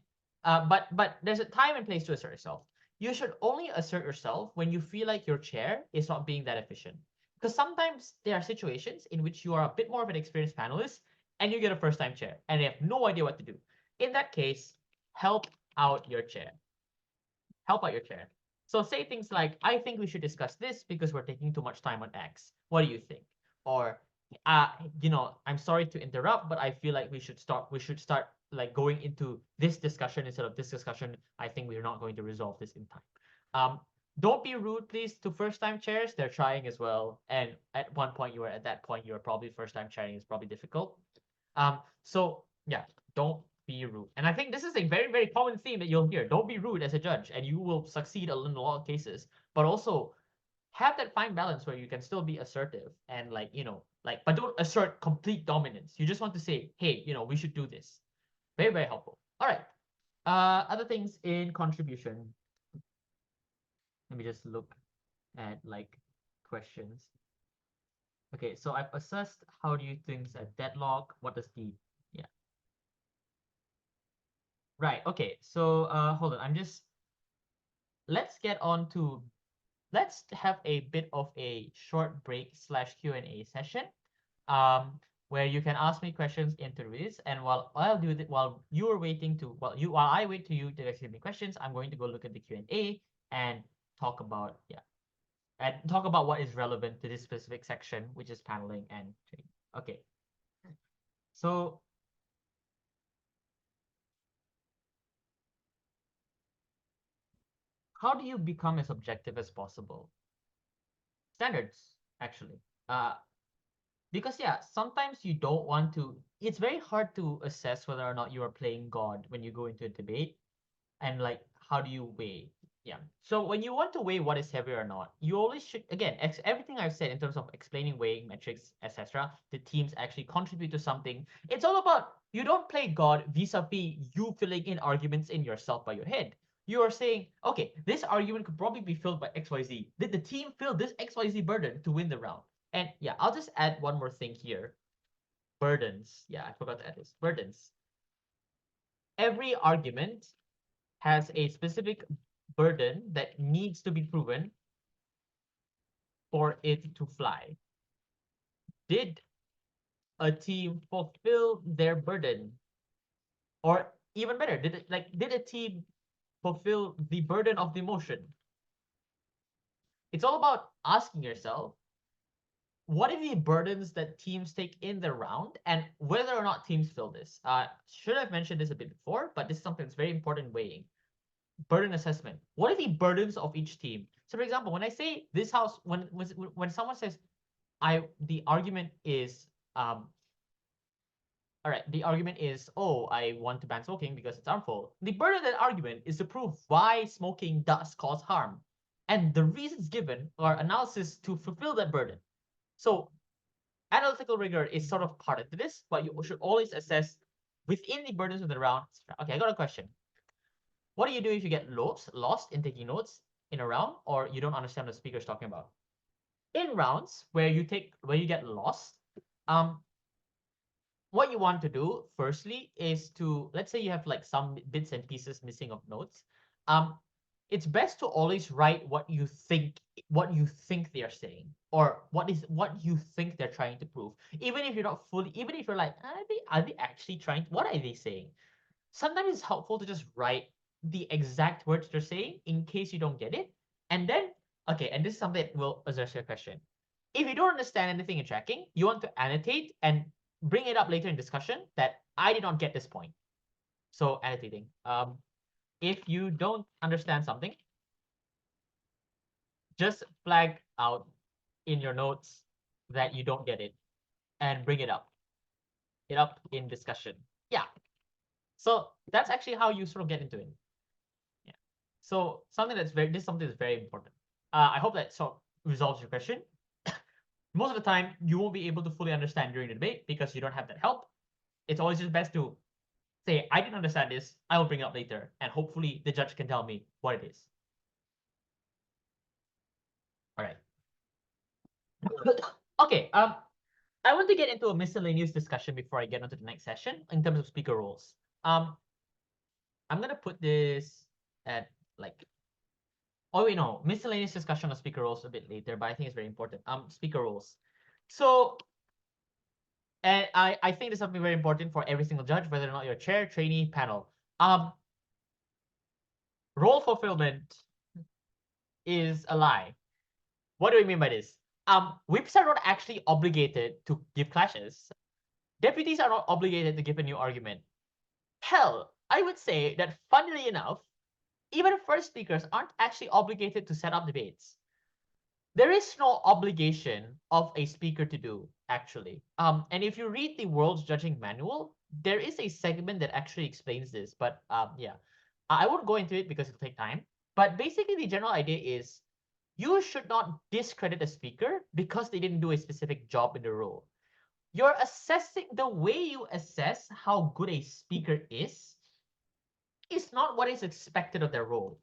but there's a time and place to assert yourself. You should only assert yourself when you feel like your chair is not being that efficient. Because sometimes there are situations in which you are a bit more of an experienced panelist and you get a first time chair and they have no idea what to do. In that case, help out your chair. Help out your chair. So say things like, I think we should discuss this because we're taking too much time on X. What do you think? Or I'm sorry to interrupt, but I feel like we should start like going into this discussion instead of this discussion. I think we're not going to resolve this in time. Don't be rude, please, to first time chairs. They're trying as well. And at that point you were probably first time chairing is probably difficult. So yeah, don't be rude. And I think this is a very, very common theme that you'll hear. Don't be rude as a judge, and you will succeed in a lot of cases. But also have that fine balance where you can still be assertive and but don't assert complete dominance. You just want to say, hey, we should do this. Very, very helpful. All right. Other things in contribution. Let me just look at questions. Okay, so I've assessed how do you things at deadlock. What does the yeah. Right. Okay. So hold on. Let's get on to let's have a bit of a short break / Q&A session, where you can ask me questions into this. And while I wait to you to ask me questions, I'm going to go look at the Q&A and talk about what is relevant to this specific section, which is paneling and training. Okay. So how do you become as objective as possible? Standards, actually. Because yeah, sometimes you don't want to. It's very hard to assess whether or not you are playing God when you go into a debate, and how do you weigh? Yeah. So when you want to weigh what is heavy or not, you always should again everything I've said in terms of explaining weighing metrics, etc. The teams actually contribute to something. It's all about you don't play God vis-a-vis you filling in arguments in yourself by your head. You are saying, okay, this argument could probably be filled by XYZ. Did the team fill this XYZ burden to win the round? And yeah, I'll just add one more thing here. Burdens. Yeah, I forgot to add this. Burdens. Every argument has a specific burden that needs to be proven for it to fly. Did a team fulfill their burden? Or even better, did a team fulfill the burden of the motion? It's all about asking yourself, what are the burdens that teams take in the round and whether or not teams fill this? Should have mentioned this a bit before, but this is something that's very important weighing. Burden assessment. What are the burdens of each team? So for example, when I say this house, when someone says the argument is all right, the argument is, oh, I want to ban smoking because it's harmful. The burden of that argument is to prove why smoking does cause harm. And the reasons given are analysis to fulfill that burden. So analytical rigor is sort of part of this, but you should always assess within the burdens of the round. Okay, I got a question. What do you do if you get lost in taking notes in a round, or you don't understand what the speaker is talking about? In rounds where you get lost, what you want to do firstly is to, let's say you have like some bits and pieces missing of notes. It's best to always write what you think they are saying, or what you think they're trying to prove. Even if you're not fully, even if you're like, are they actually trying? What are they saying? Sometimes it's helpful to just write the exact words they're saying in case you don't get it. And then, okay, and this is something that will address your question. If you don't understand anything in tracking, you want to annotate and bring it up later in discussion that I did not get this point. So annotating. If you don't understand something, just flag out in your notes that you don't get it and bring it up in discussion. Yeah. So that's actually how you sort of get into it. Yeah. So something that's very important. I hope that sort of resolves your question. Most of the time, you won't be able to fully understand during the debate because you don't have that help. It's always just best to say, I didn't understand this, I will bring it up later, and hopefully the judge can tell me what it is. All right. Okay, I want to get into a miscellaneous discussion before I get into the next session in terms of speaker roles. I'm gonna put this at like, oh wait, no, miscellaneous discussion of speaker roles a bit later, but I think it's very important. Speaker roles. So, and I think this is something very important for every single judge, whether or not you're chair, trainee, panel. Role fulfillment is a lie. What do we mean by this? Whips are not actually obligated to give clashes. Deputies are not obligated to give a new argument. Hell, I would say that funnily enough, even first speakers aren't actually obligated to set up debates. There is no obligation of a speaker to do, actually. And if you read the World's Judging Manual, there is a segment that actually explains this. But yeah, I won't go into it because it'll take time. But basically, the general idea is you should not discredit a speaker because they didn't do a specific job in the role. You're assessing the way you assess how good a speaker is not what is expected of their role.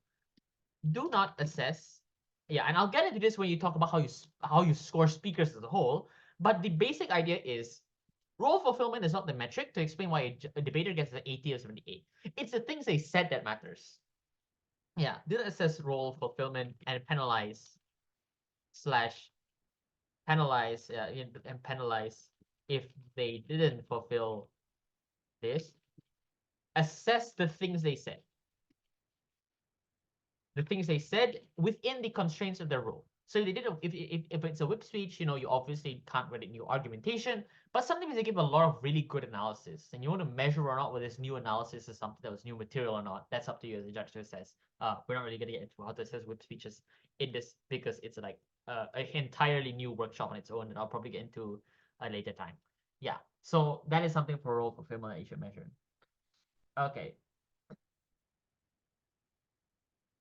Do not assess. Yeah, and I'll get into this when you talk about how you score speakers as a whole. But the basic idea is role fulfillment is not the metric to explain why a debater gets an 80 or 78. It's the things they said that matters. Yeah, didn't assess role fulfillment and penalize slash penalize and penalize if they didn't fulfill this. Assess the things they said. The things they said within the constraints of their role. So they did if it's a whip speech, you obviously can't write new argumentation, but sometimes they give a lot of really good analysis, and you want to measure or not whether this new analysis is something that was new material or not. That's up to you as a judge to assess. We're not really gonna get into how to assess whip speeches in this because it's like an entirely new workshop on its own, and I'll probably get into a later time. Yeah, so that is something for role fulfillment that you should measure. Okay.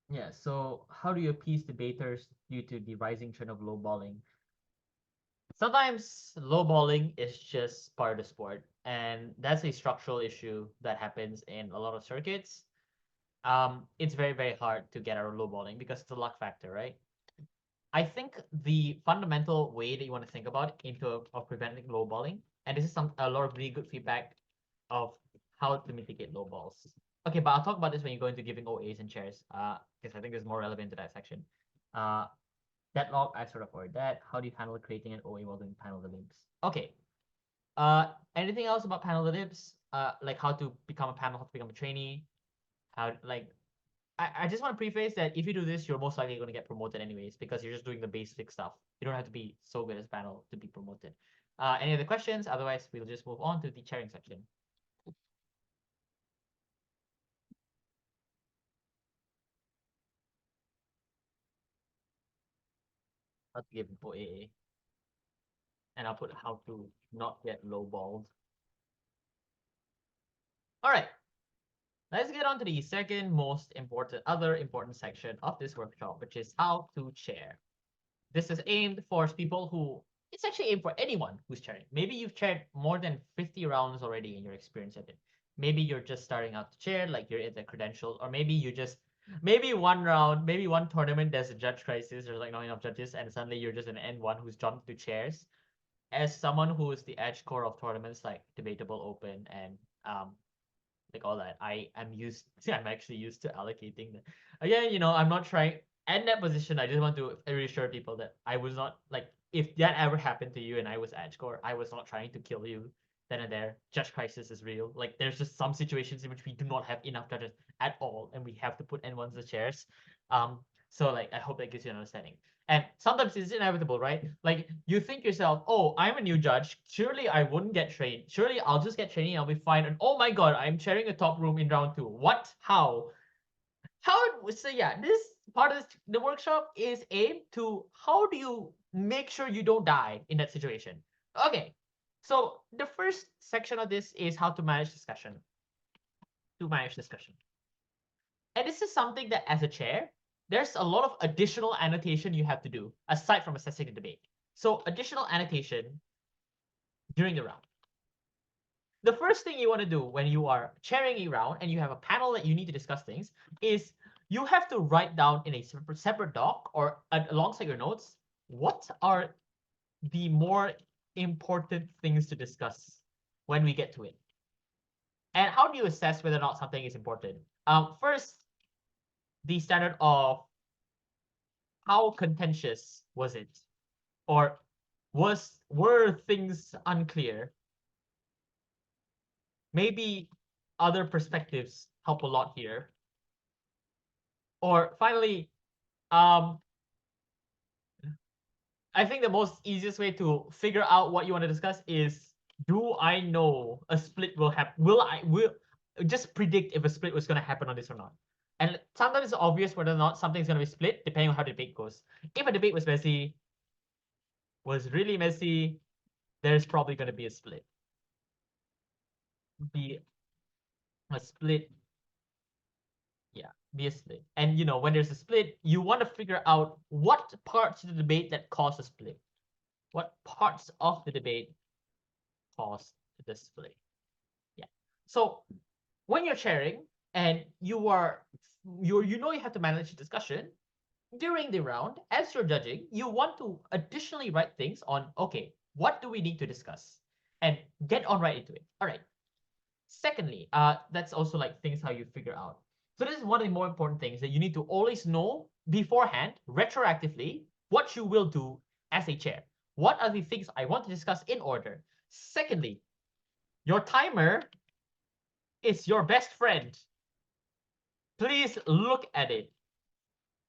Yeah, so how do you appease debaters due to the rising trend of lowballing? Sometimes lowballing is just part of the sport, and that's a structural issue that happens in a lot of circuits. it's very, very hard to get out of lowballing because it's a luck factor, right? I think the fundamental way that you want to think about of preventing lowballing, and this is a lot of really good feedback of how to mitigate lowballs. Okay, but I'll talk about this when you go into giving OAs and chairs, because I think it's more relevant to that section. Deadlock, I sort of avoid that. How do you handle creating an OA while doing panel libs? Okay. Anything else about panel libs? Like how to become a panel, how to become a trainee, how like I just want to preface that if you do this, you're most likely going to get promoted anyways because you're just doing the basic stuff. You don't have to be so good as panel to be promoted. Any other questions? Otherwise, we'll just move on to the chairing section. How to give info AA. And I'll put how to not get lowballed. All right. Let's get on to the second most other important section of this workshop, which is how to chair. This is aimed for people who, it's actually aimed for anyone who's chairing. Maybe you've chaired more than 50 rounds already in your experience at it. Maybe you're just starting out to chair, like you're in the credential, or maybe you just, maybe one round, maybe one tournament, there's a judge crisis, there's like not enough judges, and suddenly you're just an N1 who's jumped to chairs. As someone who is the edge core of tournaments like Debatable Open and like all that. I'm actually used to allocating that. Again, I'm not trying at that position. I just want to reassure people that I was not like if that ever happened to you and I was edge core, I was not trying to kill you then and there. Judge crisis is real. Like there's just some situations in which we do not have enough judges at all, and we have to put N1s in the chairs. So like I hope that gives you an understanding. And sometimes it's inevitable, right? Like you think yourself, oh, I'm a new judge. Surely I wouldn't get trained. Surely I'll just get training. I'll be fine. And oh my god, I'm chairing a top room in round 2. What? How? So yeah, this part of the workshop is aimed to how do you make sure you don't die in that situation. Okay, so the first section of this is how to manage discussion. To manage discussion. And this is something that as a chair, there's a lot of additional annotation you have to do aside from assessing the debate. So additional annotation during the round. The first thing you want to do when you are chairing a round and you have a panel that you need to discuss things is you have to write down in a separate doc or alongside your notes, what are the more important things to discuss when we get to it. And how do you assess whether or not something is important? First, the standard of how contentious was it? Or were things unclear? Maybe other perspectives help a lot here. Or finally, I think the most easiest way to figure out what you want to discuss is, do I know a split will happen? Will just predict if a split was going to happen on this or not? And sometimes it's obvious whether or not something's going to be split depending on how the debate goes. If a debate was really messy, there's probably going to be a split. Be a split. Yeah, be a split. And when there's a split, you want to figure out what parts of the debate that cause a split. What parts of the debate cause the split? Yeah. So when you're sharing and you have to manage a discussion during the round, as you're judging, you want to additionally write things on, okay, what do we need to discuss? And get on right into it. All right. Secondly, that's also like things how you figure out. So this is one of the more important things that you need to always know beforehand, retroactively, what you will do as a chair. What are the things I want to discuss in order? Secondly, your timer is your best friend. Please look at it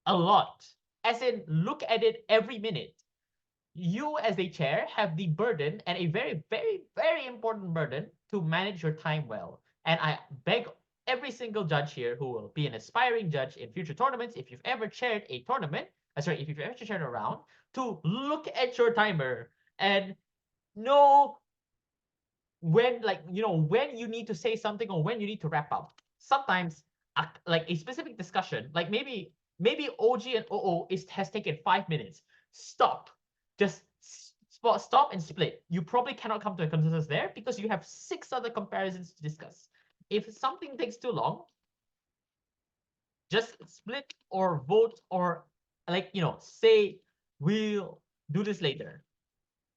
a lot. As in, look at it every minute. You as a chair have the burden, and a very, very, very important burden, to manage your time well. And I beg every single judge here who will be an aspiring judge in future tournaments, if you've ever chaired a tournament, if you've ever chaired a round, to look at your timer and know when when you need to say something or when you need to wrap up. Sometimes like a specific discussion, like maybe OG and OO has taken 5 minutes. Stop. Just stop and split. You probably cannot come to a consensus there because you have 6 other comparisons to discuss. If something takes too long, just split or vote or like say we'll do this later.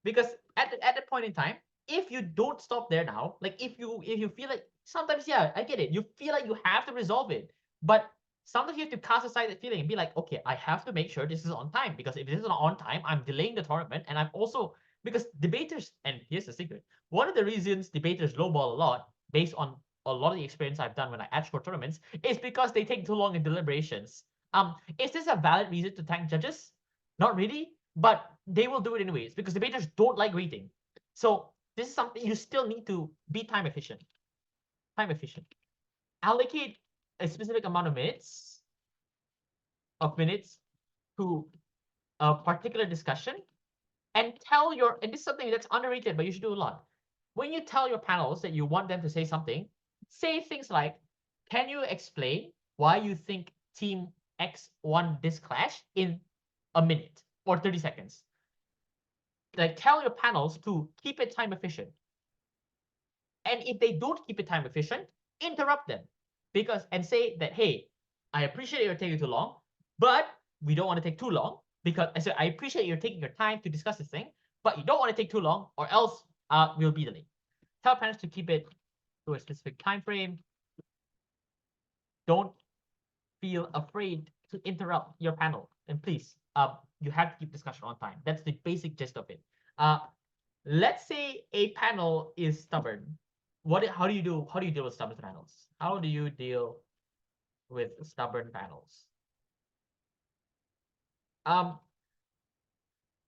Because at that point in time, if you don't stop there now, like if you feel like sometimes, yeah, I get it, you feel like you have to resolve it, but sometimes you have to cast aside that feeling and be like, okay, I have to make sure this is on time, because if this is not on time, I'm delaying the tournament, and I'm also, because debaters, and here's the secret, one of the reasons debaters lowball a lot, based on a lot of the experience I've done when I actual tournaments, is because they take too long in deliberations. Is this a valid reason to thank judges? Not really, but they will do it anyways because debaters don't like waiting. So this is something you still need to be time efficient. Time efficient. Allocate a specific amount of minutes to a particular discussion, and and this is something that's underrated, but you should do a lot. When you tell your panels that you want them to say something, say things like, can you explain why you think team X won this clash in a minute or 30 seconds? Like, tell your panels to keep it time efficient. And if they don't keep it time efficient, interrupt them. And say that, hey, I appreciate you're taking too long, but we don't want to take too long, because I appreciate you're taking your time to discuss this thing, but you don't want to take too long, or else we'll be delayed. Tell panels to keep it to a specific time frame. Don't feel afraid to interrupt your panel. And please, you have to keep discussion on time. That's the basic gist of it. Let's say a panel is stubborn. How do you deal with stubborn panels? How do you deal with stubborn panels? I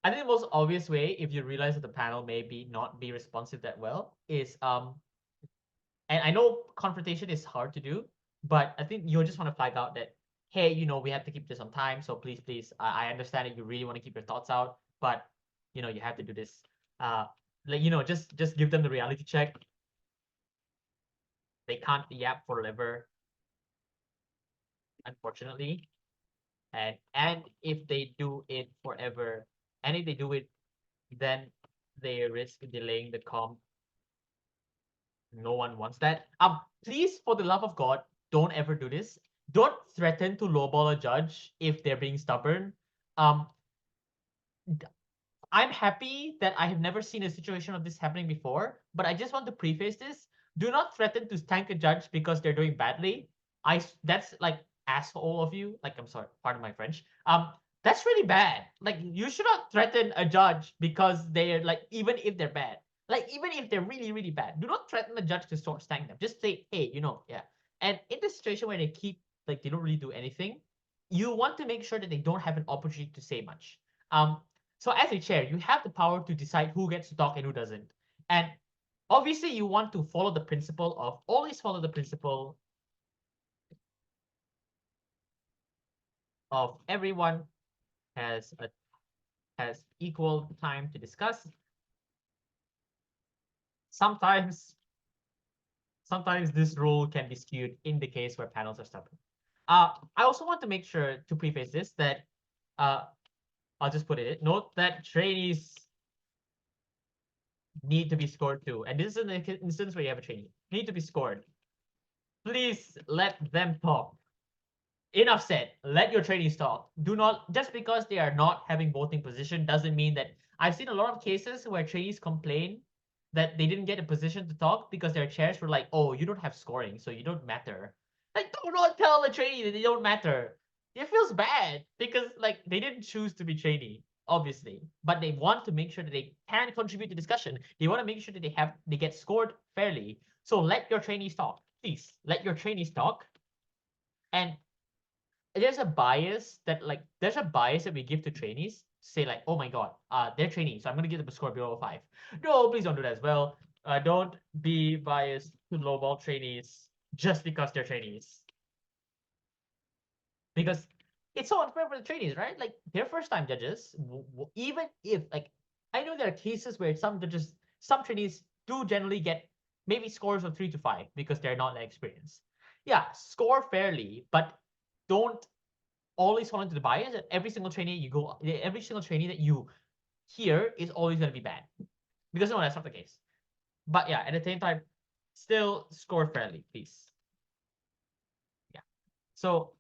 think the most obvious way, if you realize that the panel may not be responsive that well, is and I know confrontation is hard to do, but I think you'll just want to flag out that, hey, we have to keep this on time, so please, I understand that you really want to keep your thoughts out, but you have to do this. Just give them the reality check. They can't yap forever, unfortunately. And if they do it forever, and if they do it, then they risk delaying the comp. No one wants that. Please, for the love of God, don't ever do this. Don't threaten to lowball a judge if they're being stubborn. Um, I'm happy that I have never seen a situation of this happening before, but I just want to preface this. Do not threaten to thank a judge because they're doing badly. That's like asshole of you. Like, I'm sorry, pardon my French. That's really bad. Like, you should not threaten a judge because they're like, even if they're bad. Like, even if they're really, really bad, do not threaten the judge to sort thank them. Just say, hey, yeah. And in this situation where they don't really do anything, you want to make sure that they don't have an opportunity to say much. So as a chair, you have the power to decide who gets to talk and who doesn't. And obviously, you want to always follow the principle of everyone has equal time to discuss. Sometimes this rule can be skewed in the case where panels are stubborn. I also want to make sure to preface this that I'll just put it. Note that trainees need to be scored too. And this is an instance where you have a trainee. Need to be scored. Please let them talk. Enough said. Let your trainees talk. Do not, just because they are not having voting position doesn't mean that. I've seen a lot of cases where trainees complain that they didn't get a position to talk because their chairs were like, oh, you don't have scoring, so you don't matter. Like, do not tell the trainee that they don't matter. It feels bad because like they didn't choose to be trainee, obviously, but they want to make sure that they can contribute to discussion. They want to make sure that they get scored fairly. So let your trainees talk. Please let your trainees talk. And there's a bias that we give to trainees, say like, oh my god, they're trainees, so I'm gonna give them a score below 5. No, please don't do that as well. Don't be biased to lowball trainees just because they're trainees, because it's so unfair for the trainees, right? Like, they're first time judges. Even if, like, I know there are cases where some trainees do generally get maybe scores of 3 to 5 because they're not that experienced. Yeah, score fairly, but don't always fall into the bias that every single trainee that you hear is always going to be bad, because no, that's not the case. But yeah, at the same time, still score fairly, please. Yeah. So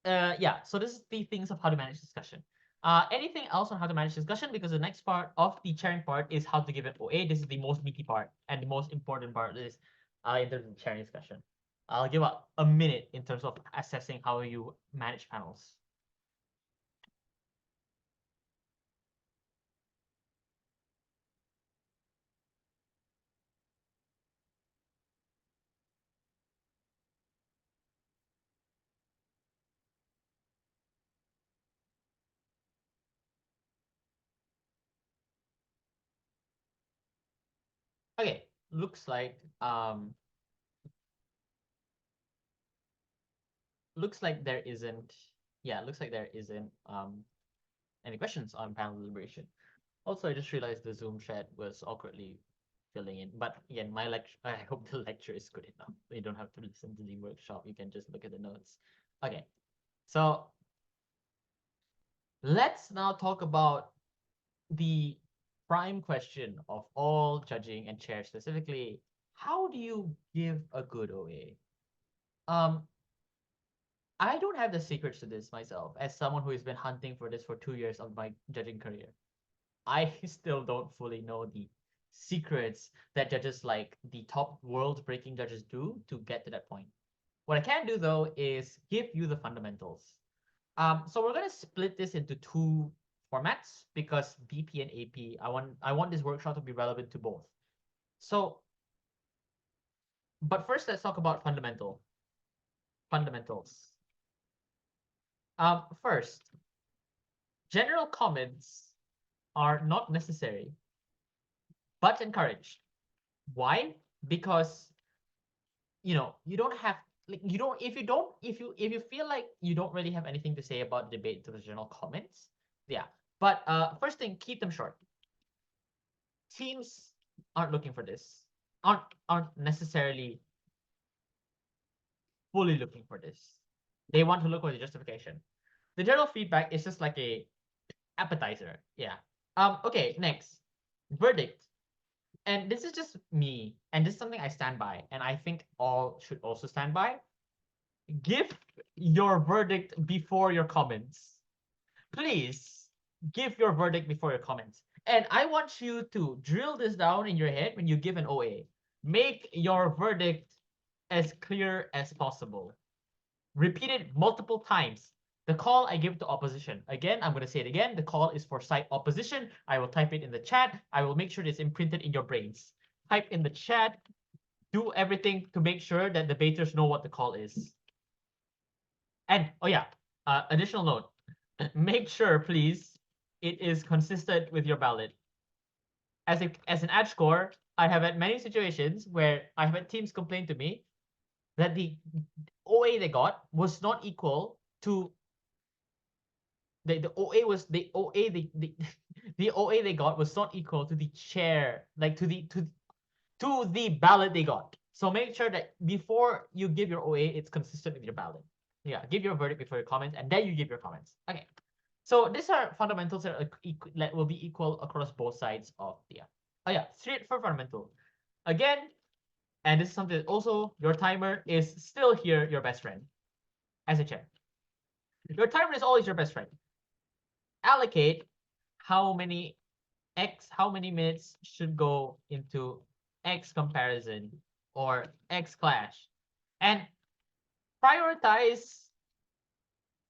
yeah, so this is the things of how to manage discussion. Anything else on how to manage discussion? Because the next part of the sharing part is how to give an OA. This is the most meaty part and the most important part is in terms of sharing discussion. I'll give a minute in terms of assessing how you manage panels. Okay, looks like there isn't looks like there isn't any questions on panel deliberation. Also, I just realized the Zoom chat was awkwardly filling in. But again, my lecture, I hope the lecture is good enough. You don't have to listen to the workshop. You can just look at the notes. Okay, so let's now talk about the prime question of all judging and chair specifically. How do you give a good OA? Um, I don't have the secrets to this myself as someone who has been hunting for this for 2 years of my judging career. I still don't fully know the secrets that judges like the top world breaking judges do to get to that point. What I can do though is give you the fundamentals. So we're gonna split this into two formats because BP and AP. I want this workshop to be relevant to both. So, but first let's talk about fundamentals. First, general comments are not necessary but encouraged. Why? Because you don't have like you don't if you feel like you don't really have anything to say about the debate to the general comments, yeah. But first thing, keep them short. Teams aren't looking for this, aren't necessarily fully looking for this. They want to look for the justification. The general feedback is just like a appetizer. Yeah. Okay, next. Verdict. And this is just me, and this is something I stand by, and I think all should also stand by. Give your verdict before your comments. Please give your verdict before your comments. And I want you to drill this down in your head when you give an OA. Make your verdict as clear as possible. Repeat it multiple times. The call I give to opposition. Again, I'm going to say it again. The call is for side opposition. I will type it in the chat. I will make sure it's imprinted in your brains. Type in the chat. Do everything to make sure that debaters know what the call is. And oh yeah, additional note: make sure, please, it is consistent with your ballot. As an ad score, I have had many situations where I have had teams complain to me that the OA they got was not equal to the OA was the OA the the OA they got was not equal to the chair, like to the ballot they got. So make sure that before you give your OA, it's consistent with your ballot. Yeah, give your verdict before your comments, and then you give your comments. Okay. So these are fundamentals that will be equal across both sides of the. Oh yeah, straight for fundamental. Again, and this is something that also your timer is still here, your best friend, as a chair. Your timer is always your best friend. Allocate how many minutes should go into X comparison or X clash, and prioritize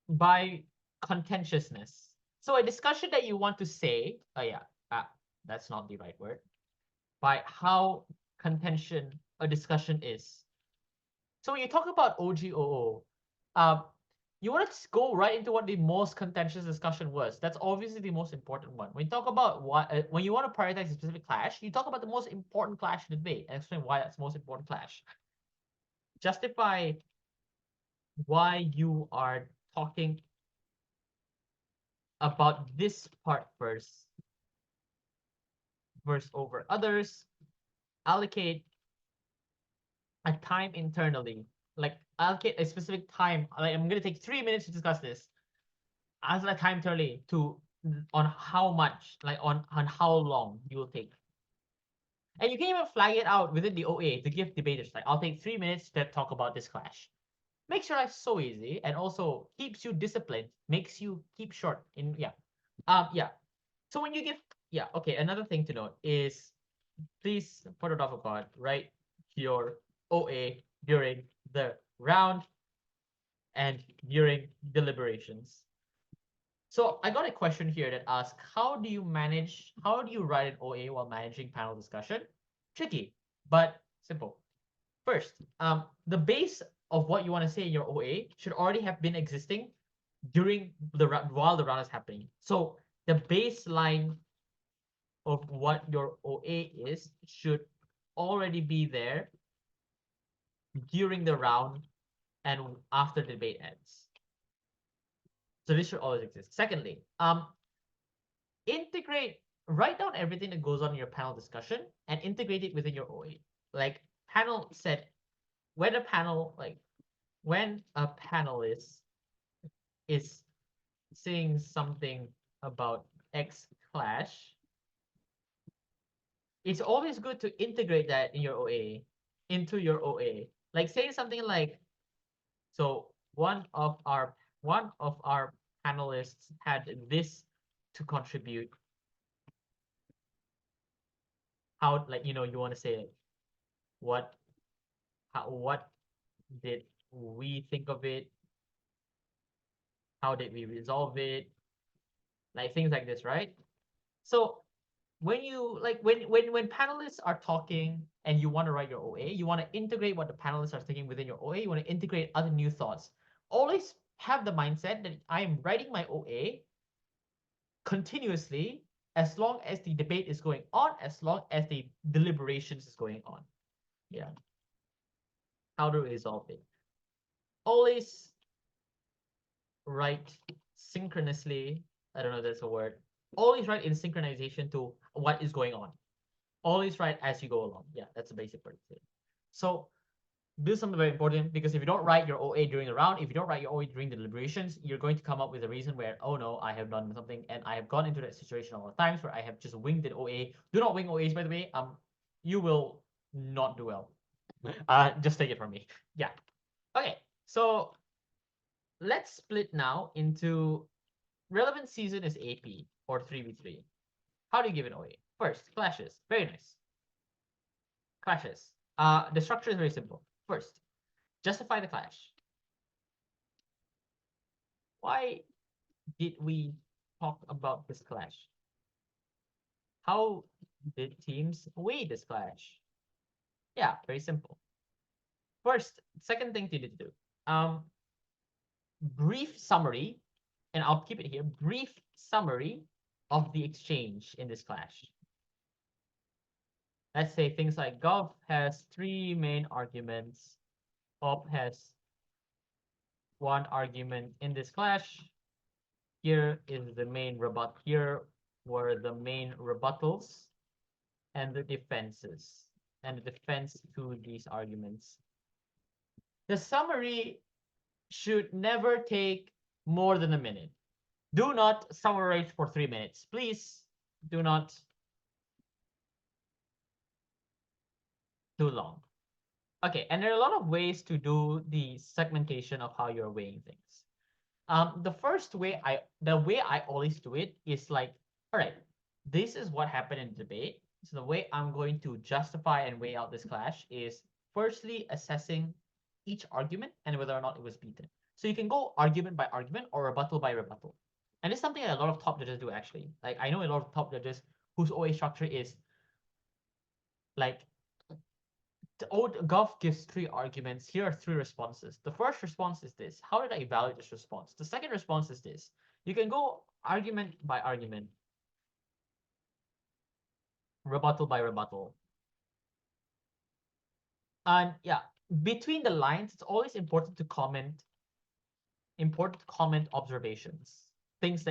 by contentiousness. So a discussion that you want to say, oh yeah, that's not the right word, by how contention a discussion is. So when you talk about OGOO, you want to go right into what the most contentious discussion was. That's obviously the most important one. When you talk about when you want to prioritize a specific clash, you talk about the most important clash in the debate and explain why that's the most important clash. Justify why you are talking about this part first over others. Allocate a time internally, like allocate a specific time. Like I'm gonna take 3 minutes to discuss this. Allocate a time internally to on how much, like on how long you will take. And you can even flag it out within the OA to give debaters like, I'll take 3 minutes to talk about this clash. makes your life so easy and also keeps you disciplined, makes you keep short in yeah. So when you give okay, another thing to note is please put it off apart, write your OA during the round and during deliberations. So I got a question here that asks, how do you write an OA while managing panel discussion? Tricky, but simple. First, the base of what you want to say in your OA should already have been existing during while the round is happening. So the baseline of what your OA is should already be there during the round and after the debate ends. So this should always exist. Secondly, write down everything that goes on in your panel discussion and integrate it within your OA. Like panel said, when a panelist is saying something about X clash, it's always good to integrate that in your OA, into your OA. Like saying something like, so one of our panelists had this to contribute. How, like, you want to say it. What what did we think of it? How did we resolve it? Like things like this, right? So when you like when panelists are talking and you want to write your OA, you want to integrate what the panelists are thinking within your OA. You want to integrate other new thoughts. Always have the mindset that I am writing my OA continuously as long as the debate is going on, as long as the deliberations is going on. Yeah. How to resolve it. Always write synchronously. I don't know if that's a word. Always write in synchronization to what is going on. Always write as you go along. Yeah, that's the basic part. So this is something very important because if you don't write your OA during the round, if you don't write your OA during the deliberations, you're going to come up with a reason where, oh no, I have done something, and I have gone into that situation a lot of times where I have just winged an OA. Do not wing OAs, by the way. You will not do well. Just take it from me. Yeah. Okay. So let's split now into relevant season is AP or 3v3. How do you give an OA? First, clashes. Very nice. Clashes. The structure is very simple. First, justify the clash. Why did we talk about this clash? How did teams weigh this clash? Yeah, very simple. First, second thing you need to do. Brief summary, and I'll keep it here. Brief summary of the exchange in this clash. Let's say things like Gov has 3 main arguments. Op has 1 argument in this clash. Here is the main rebut. Here were the main rebuttals and the defenses and the defense to these arguments. The summary should never take more than a minute. Do not summarize for 3 minutes. Please do not too long. Okay, and there are a lot of ways to do the segmentation of how you're weighing things. The way I always do it is like, all right, this is what happened in the debate. So the way I'm going to justify and weigh out this clash is firstly assessing each argument and whether or not it was beaten. So you can go argument by argument or rebuttal by rebuttal. And it's something that a lot of top judges do actually. Like I know a lot of top judges whose OA structure is like the old Gov gives 3 arguments. Here are 3 responses. The first response is this. How did I evaluate this response? The second response is this. You can go argument by argument, rebuttal by rebuttal. And yeah, between the lines, it's always important to comment observations. Things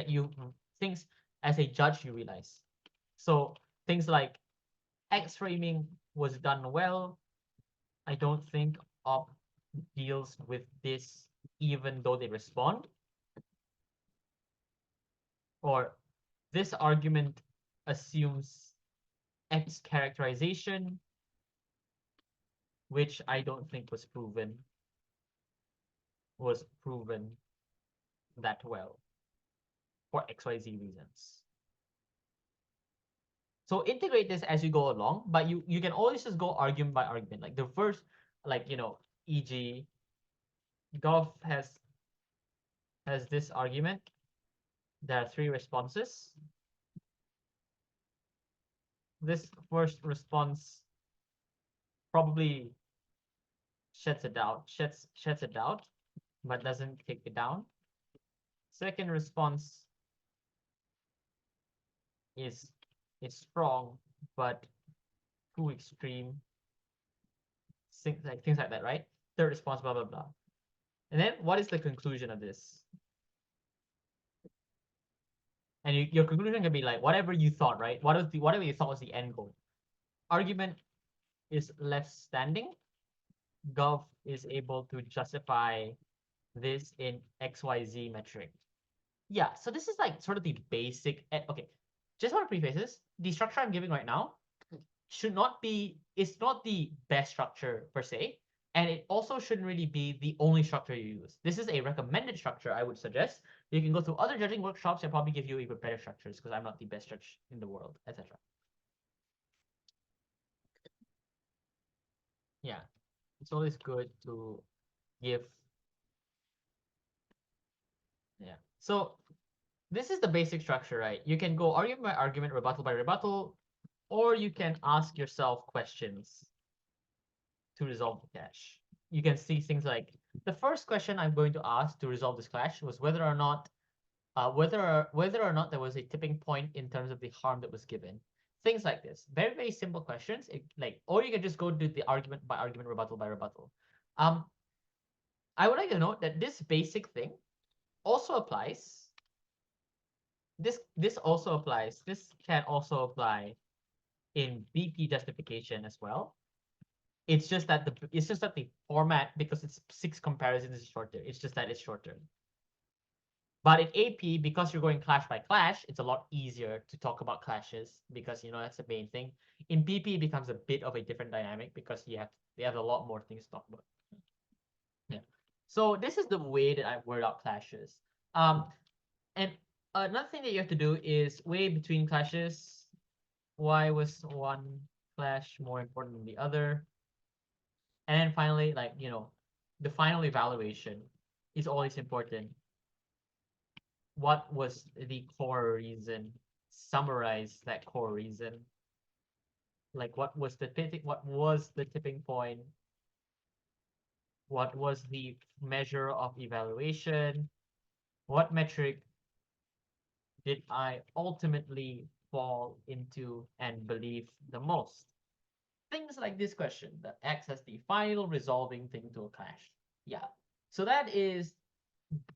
as a judge you realize. So things like X framing was done well. I don't think op deals with this even though they respond. Or this argument assumes X characterization, which I don't think was proven. was proven that well for XYZ reasons. So integrate this as you go along, but you can always just go argument by argument. Like the first, like, e.g., Goff has this argument. There are three responses. This first response probably sheds a doubt, but doesn't kick it down. Second response is strong, but too extreme. Things like that, right? Third response, blah blah blah. And then what is the conclusion of this? And your conclusion can be like whatever you thought, right? Whatever you thought was the end goal. Argument is left standing. Gov is able to justify this in XYZ metric. Yeah, so this is like sort of the basic. Okay, just want to preface this. The structure I'm giving right now it's not the best structure per se, and it also shouldn't really be the only structure you use. This is a recommended structure I would suggest. You can go through other judging workshops and probably give you even better structures because I'm not the best judge in the world, etc. Yeah, it's always good to give. Yeah, so this is the basic structure, right? You can go argument by argument, rebuttal by rebuttal, or you can ask yourself questions to resolve the clash. You can see things like the first question I'm going to ask to resolve this clash was whether or not there was a tipping point in terms of the harm that was given. Things like this, very very simple questions. Or you can just go do the argument by argument, rebuttal by rebuttal. I would like to note that this basic thing also applies. This also applies. This can also apply in BP justification as well. It's just that the format, because it's 6 comparisons, is shorter. It's just that it's shorter. But in AP, because you're going clash by clash, it's a lot easier to talk about clashes because that's the main thing. In BP, it becomes a bit of a different dynamic because they have a lot more things to talk about. Yeah. So this is the way that I word out clashes. And another thing that you have to do is weigh between clashes. Why was one clash more important than the other? And then finally, the final evaluation is always important. What was the core reason? Summarize that core reason. Like what was the tipping point? What was the measure of evaluation? What metric did I ultimately fall into and believe the most? Things like this question that acts as the final resolving thing to a clash. Yeah. So that is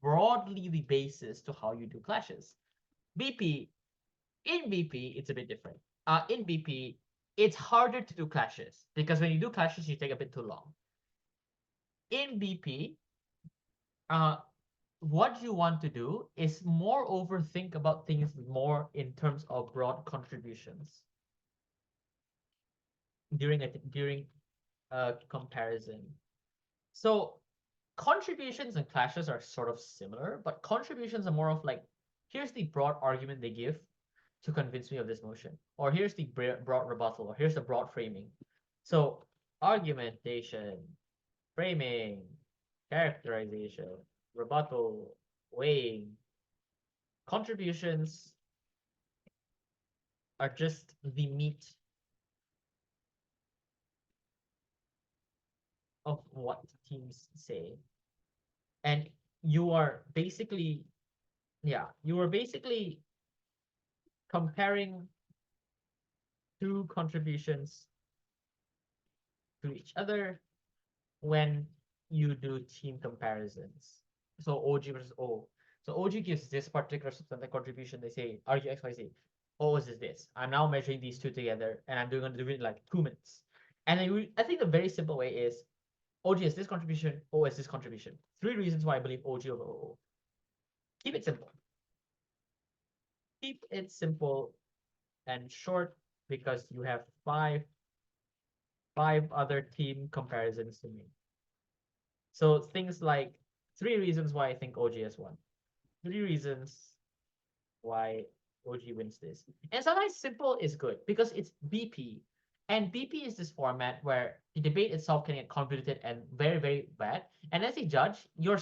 broadly the basis to how you do clashes. BP, in BP, it's a bit different. In BP, it's harder to do clashes because when you do clashes, you take a bit too long. In BP, what you want to do is moreover think about things more in terms of broad contributions during a comparison. So contributions and clashes are sort of similar, but contributions are more of like, here's the broad argument they give to convince me of this motion, or here's the broad rebuttal, or here's the broad framing. So argumentation, framing, characterization, rebuttal, weighing. Contributions are just the meat of what teams say. And you are basically comparing two contributions to each other when you do team comparisons. So OG versus O. So OG gives this particular substantive contribution. They say argue XYZ. O is this. I'm now measuring these two together, and I'm doing it in like 2 minutes. And I think the very simple way is OG is this contribution, O is this contribution. 3 reasons why I believe OG over OO. Keep it simple. Keep it simple and short because you have five other team comparisons to make. So things like Three reasons why I think OG has won. Three reasons why OG wins this. And sometimes simple is good because it's BP. And BP is this format where the debate itself can get convoluted and very, very bad. And as a judge, your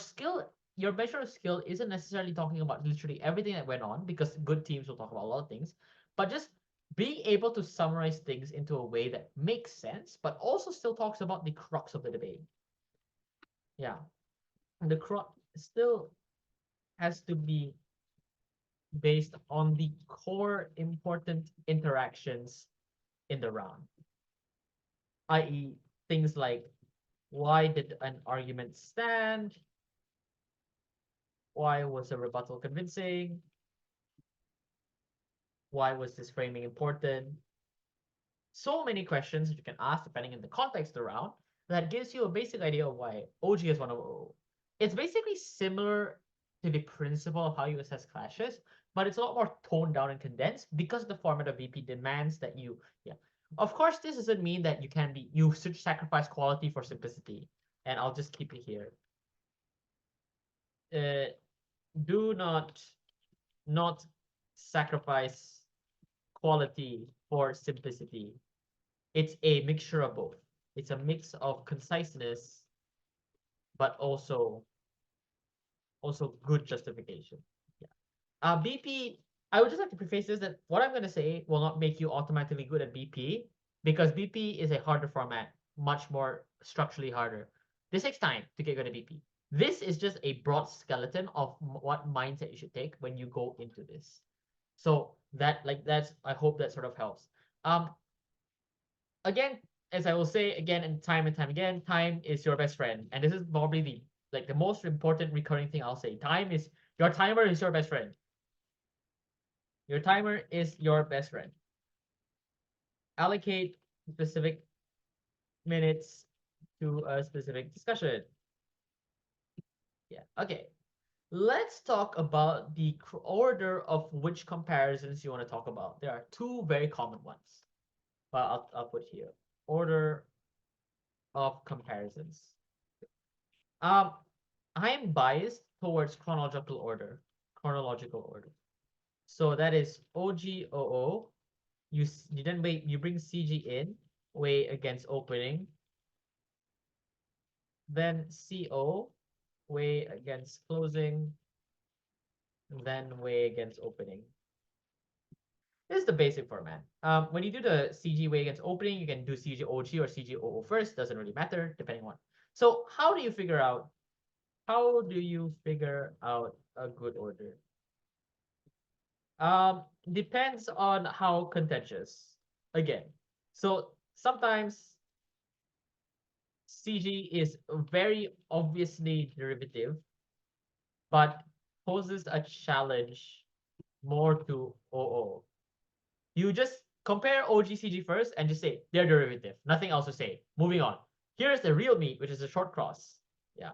measure of skill isn't necessarily talking about literally everything that went on because good teams will talk about a lot of things, but just being able to summarize things into a way that makes sense, but also still talks about the crux of the debate. Yeah. And the crux still has to be based on the core important interactions in the round, i.e., things like why did an argument stand? Why was a rebuttal convincing? Why was this framing important? So many questions that you can ask depending on the context around that gives you a basic idea of why OG is one of O. It's basically similar to the principle of how you assess clashes, but it's a lot more toned down and condensed because the format of VP demands that you, yeah. Of course, this doesn't mean that you should sacrifice quality for simplicity. And I'll just keep it here. Uh, do not sacrifice quality for simplicity. It's a mixture of both. It's a mix of conciseness, but also good justification. Yeah. BP, I would just like to preface this that what I'm going to say will not make you automatically good at BP because BP is a harder format, much more structurally harder. This takes time to get good at BP. This is just a broad skeleton of what mindset you should take when you go into this. So that's I hope that sort of helps. Um, Again, as I will say again and time again, time is your best friend, and this is probably the most important recurring thing I'll say. Your timer is your best friend. Your timer is your best friend. Allocate specific minutes to a specific discussion. Yeah. Okay. Let's talk about the order of which comparisons you want to talk about. There are two very common ones. Well, I'll put here order of comparisons. Um, I am biased towards chronological order. Chronological order. So that is OGOO. You then wait. You bring CG in, weigh against opening. Then CO, weigh against closing. Then weigh against opening. This is the basic format. When you do the CG weigh against opening, you can do CG OG or CG OO first. Doesn't really matter, depending on. So how do you figure out a good order? Depends on how contentious. Again, so sometimes CG is very obviously derivative, but poses a challenge more to OO. You just compare OG-CG first and just say they're derivative. Nothing else to say. Moving on. Here's the real meat, which is a short cross. Yeah.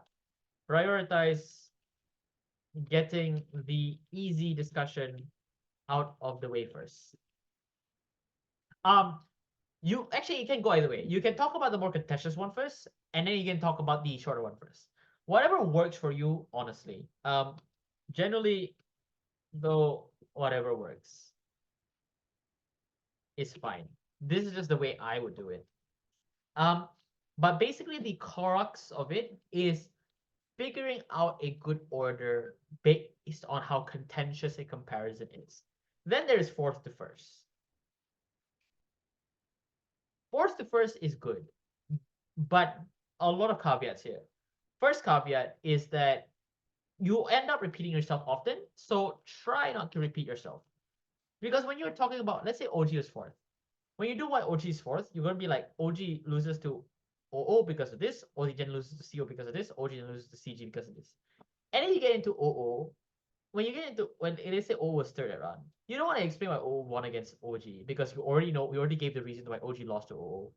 Prioritize getting the easy discussion out of the way first. Um, you can go either way. You can talk about the more contentious one first, and then you can talk about the shorter one first. Whatever works for you, honestly. Generally, though, whatever works is fine. This is just the way I would do it. Um, but basically, the crux of it is figuring out a good order based on how contentious a comparison is. Then there is fourth to first. Fourth to first is good, but a lot of caveats here. First caveat is that you end up repeating yourself often, so try not to repeat yourself. Because when you're talking about, let's say OG is fourth, when you do why OG is fourth, you're gonna be like OG loses to OO because of this, OG then loses to CO because of this, OG then loses to CG because of this. And then you get into OO. When they say OO was third round, you don't want to explain why OO won against OG because you already know we already gave the reason why OG lost to OO.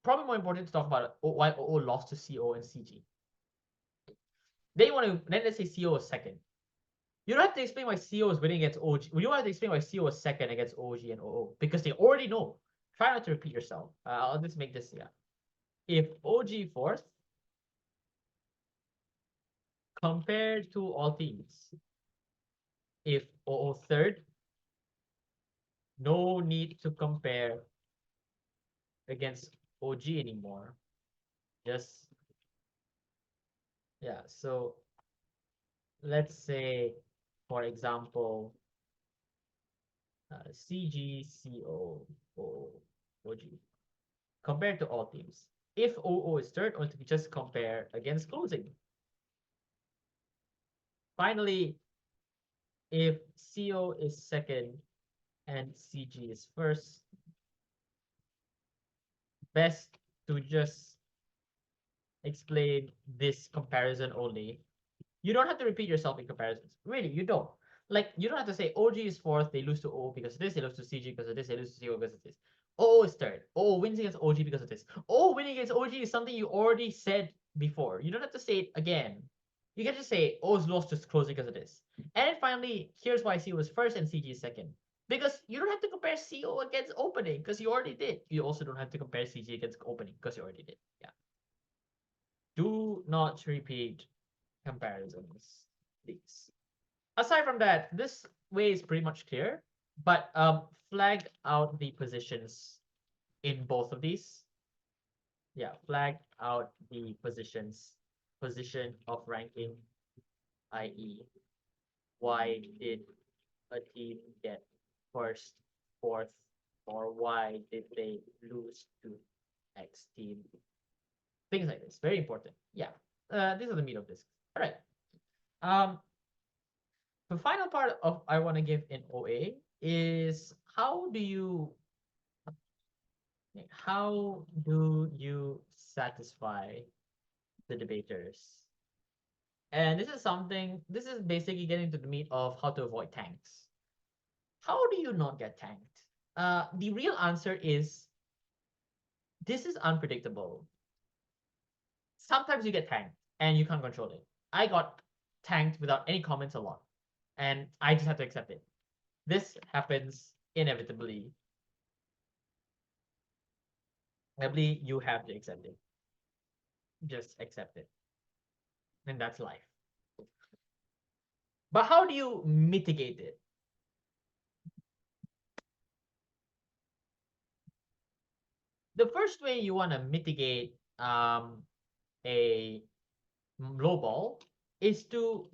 Probably more important to talk about why OO lost to CO and CG. Then let's say CO was second. You don't have to explain why CO was winning against OG. You don't have to explain why CO was second against OG and OO because they already know. Try not to repeat yourself. I'll just make this, yeah. If OG fourth, compared to all teams. If OO third, no need to compare against OG anymore. Just, yeah, so let's say, for example, CG, CO, OO, OG, compared to all teams. If OO is third, only to just compare against closing. Finally, if CO is second and CG is first, best to just explain this comparison only. You don't have to repeat yourself in comparisons. Really, you don't. Like, you don't have to say OG is fourth, they lose to OO because of this, they lose to CG because of this, they lose to CO because of this. OO is third. OO wins against OG because of this. OO winning against OG is something you already said before. You don't have to say it again. You can just say O's lost to closing because of this. And then finally, here's why CO was first and CG is second. Because you don't have to compare CO against opening because you already did. You also don't have to compare CG against opening because you already did. Yeah. Do not repeat comparisons, please. Aside from that, this way is pretty much clear, but flag out the positions in both of these. Yeah, flag out the position of ranking, i.e., why did a team get first, fourth, or why did they lose to X team? Things like this, very important. Yeah, these are the meat of this. All right. Um, the final part of I want to give in OA is how do you satisfy the debaters? And this is basically getting to the meat of how to avoid tanks. How do you not get tanked? The real answer is this is unpredictable. Sometimes you get tanked and you can't control it. I got tanked without any comments a lot, and I just have to accept it. This happens inevitably. Inevitably, you have to accept it. Just accept it. And that's life. But how do you mitigate it? The first way you want to mitigate a low ball is to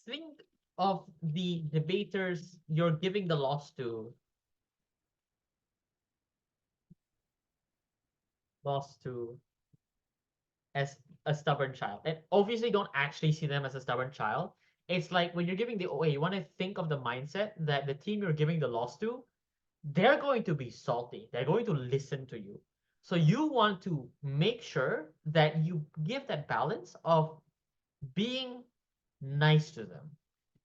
think of the debaters you're giving the loss to as a stubborn child. And obviously don't actually see them as a stubborn child. It's like when you're giving the OA, you want to think of the mindset that the team you're giving the loss to, they're going to be salty. They're going to listen to you. So you want to make sure that you give that balance of being nice to them.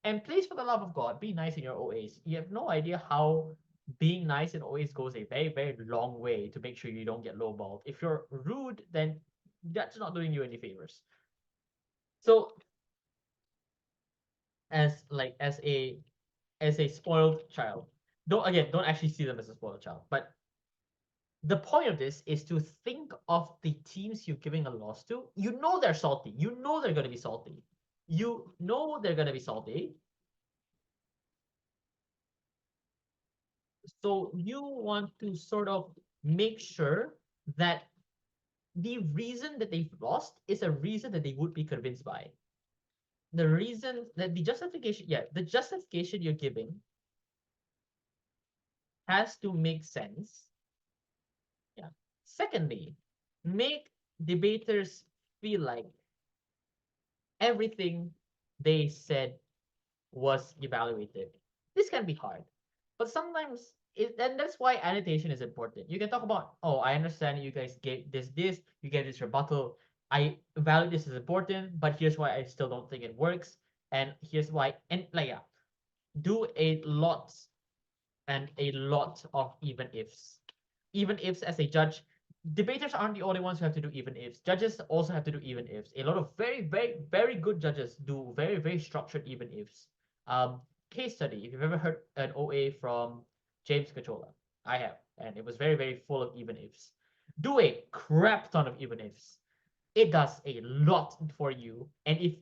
And please, for the love of God, be nice in your OAs. You have no idea how being nice in OAs goes a very, very long way to make sure you don't get lowballed. If you're rude, then that's not doing you any favors. So as a spoiled child, don't actually see them as a spoiled child. But the point of this is to think of the teams you're giving a loss to. You know they're salty. You know they're gonna be salty. You know they're gonna be salty. So you want to sort of make sure that the reason that they've lost is a reason that they would be convinced by. The reason that the justification you're giving has to make sense. Yeah. Secondly, make debaters feel like everything they said was evaluated. This can be hard, but sometimes and that's why annotation is important. You can talk about, oh, I understand you guys gave this, you gave this rebuttal. I value this is important, but here's why I still don't think it works, and here's why. And like, yeah, do a lot of even ifs. Even ifs as a judge. Debaters aren't the only ones who have to do even ifs. Judges also have to do even ifs. A lot of very, very, very good judges do very, very structured even ifs. Case study, if you've ever heard an OA from James Cachola, I have, and it was very, very full of even ifs. Do a crap ton of even ifs. It does a lot for you. And if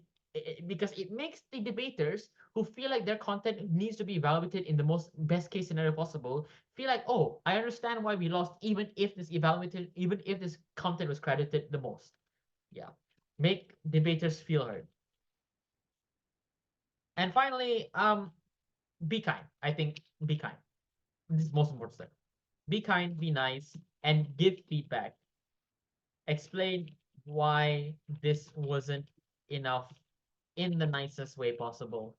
because it makes the debaters who feel like their content needs to be evaluated in the most best case scenario possible feel like, oh, I understand why we lost, even if this content was credited the most. Yeah, make debaters feel heard. And finally, be kind. I think be kind. This is the most important step. Be kind, be nice, and give feedback. Explain why this wasn't enough in the nicest way possible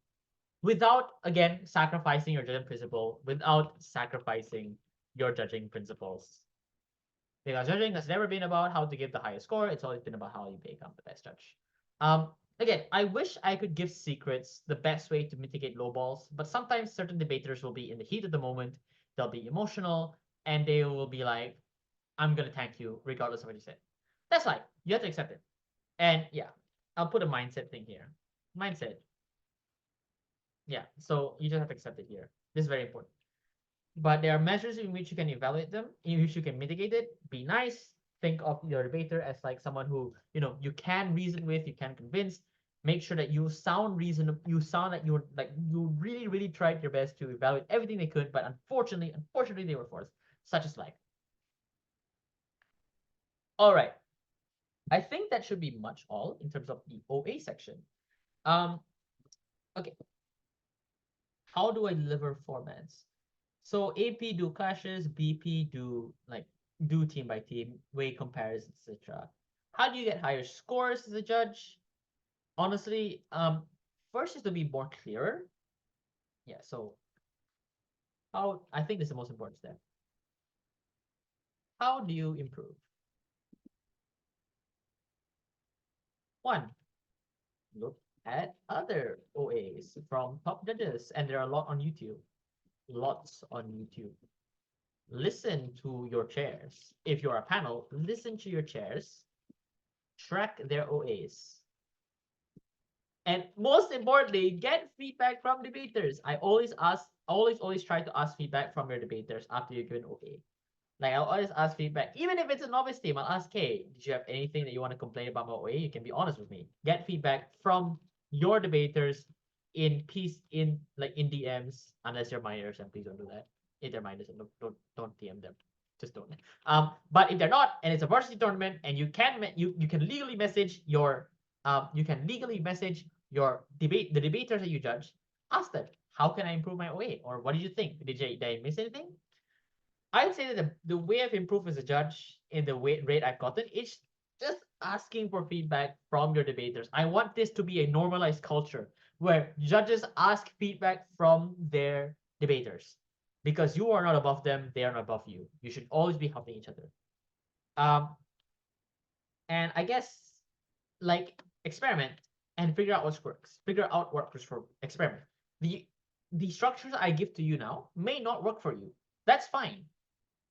without, again, sacrificing your judging principle, without sacrificing your judging principles. Because judging has never been about how to give the highest score, it's always been about how you become the best judge. Again, I wish I could give secrets the best way to mitigate low balls, but sometimes certain debaters will be in the heat of the moment, they'll be emotional, and they will be like, I'm gonna thank you regardless of what you said. That's fine. You have to accept it. And yeah, I'll put a mindset thing here. Mindset. Yeah. So you just have to accept it here. This is very important. But there are measures in which you can evaluate them, in which you can mitigate it. Be nice. Think of your debater as like someone who, you can reason with, you can convince. Make sure that you sound reasonable. You sound like you really, really tried your best to evaluate everything they could, but unfortunately, they were forced. Such is life. All right. I think that should be much all in terms of the OA section. Um, okay. How do I deliver formats? So AP do clashes, BP do team by team, weight comparisons, etc. How do you get higher scores as a judge? Honestly, first is to be more clearer. Yeah, so how I think this is the most important step. How do you improve? One, look at other OAs from top judges, and there are a lot on YouTube. Lots on YouTube. Listen to your chairs. If you're a panel, listen to your chairs, track their OAs. And most importantly, get feedback from debaters. I always try to ask feedback from your debaters after you give an OA. Like I'll always ask feedback, even if it's a novice team. I'll ask, hey, did you have anything that you want to complain about my OA? You can be honest with me. Get feedback from your debaters in peace, in DMs, unless you're minors, and please don't do that. If they're minors, don't DM them. Just don't. But if they're not, and it's a varsity tournament, and you can legally message the debaters that you judge. Ask them, how can I improve my OA, or what did you think? Did I miss anything? I'd say that the way I've improved as a judge in the rate I've gotten is just asking for feedback from your debaters. I want this to be a normalized culture where judges ask feedback from their debaters because you are not above them, they are not above you. You should always be helping each other. Um, and I guess like experiment and figure out what works. Figure out what works for experiment. The structures I give to you now may not work for you. That's fine.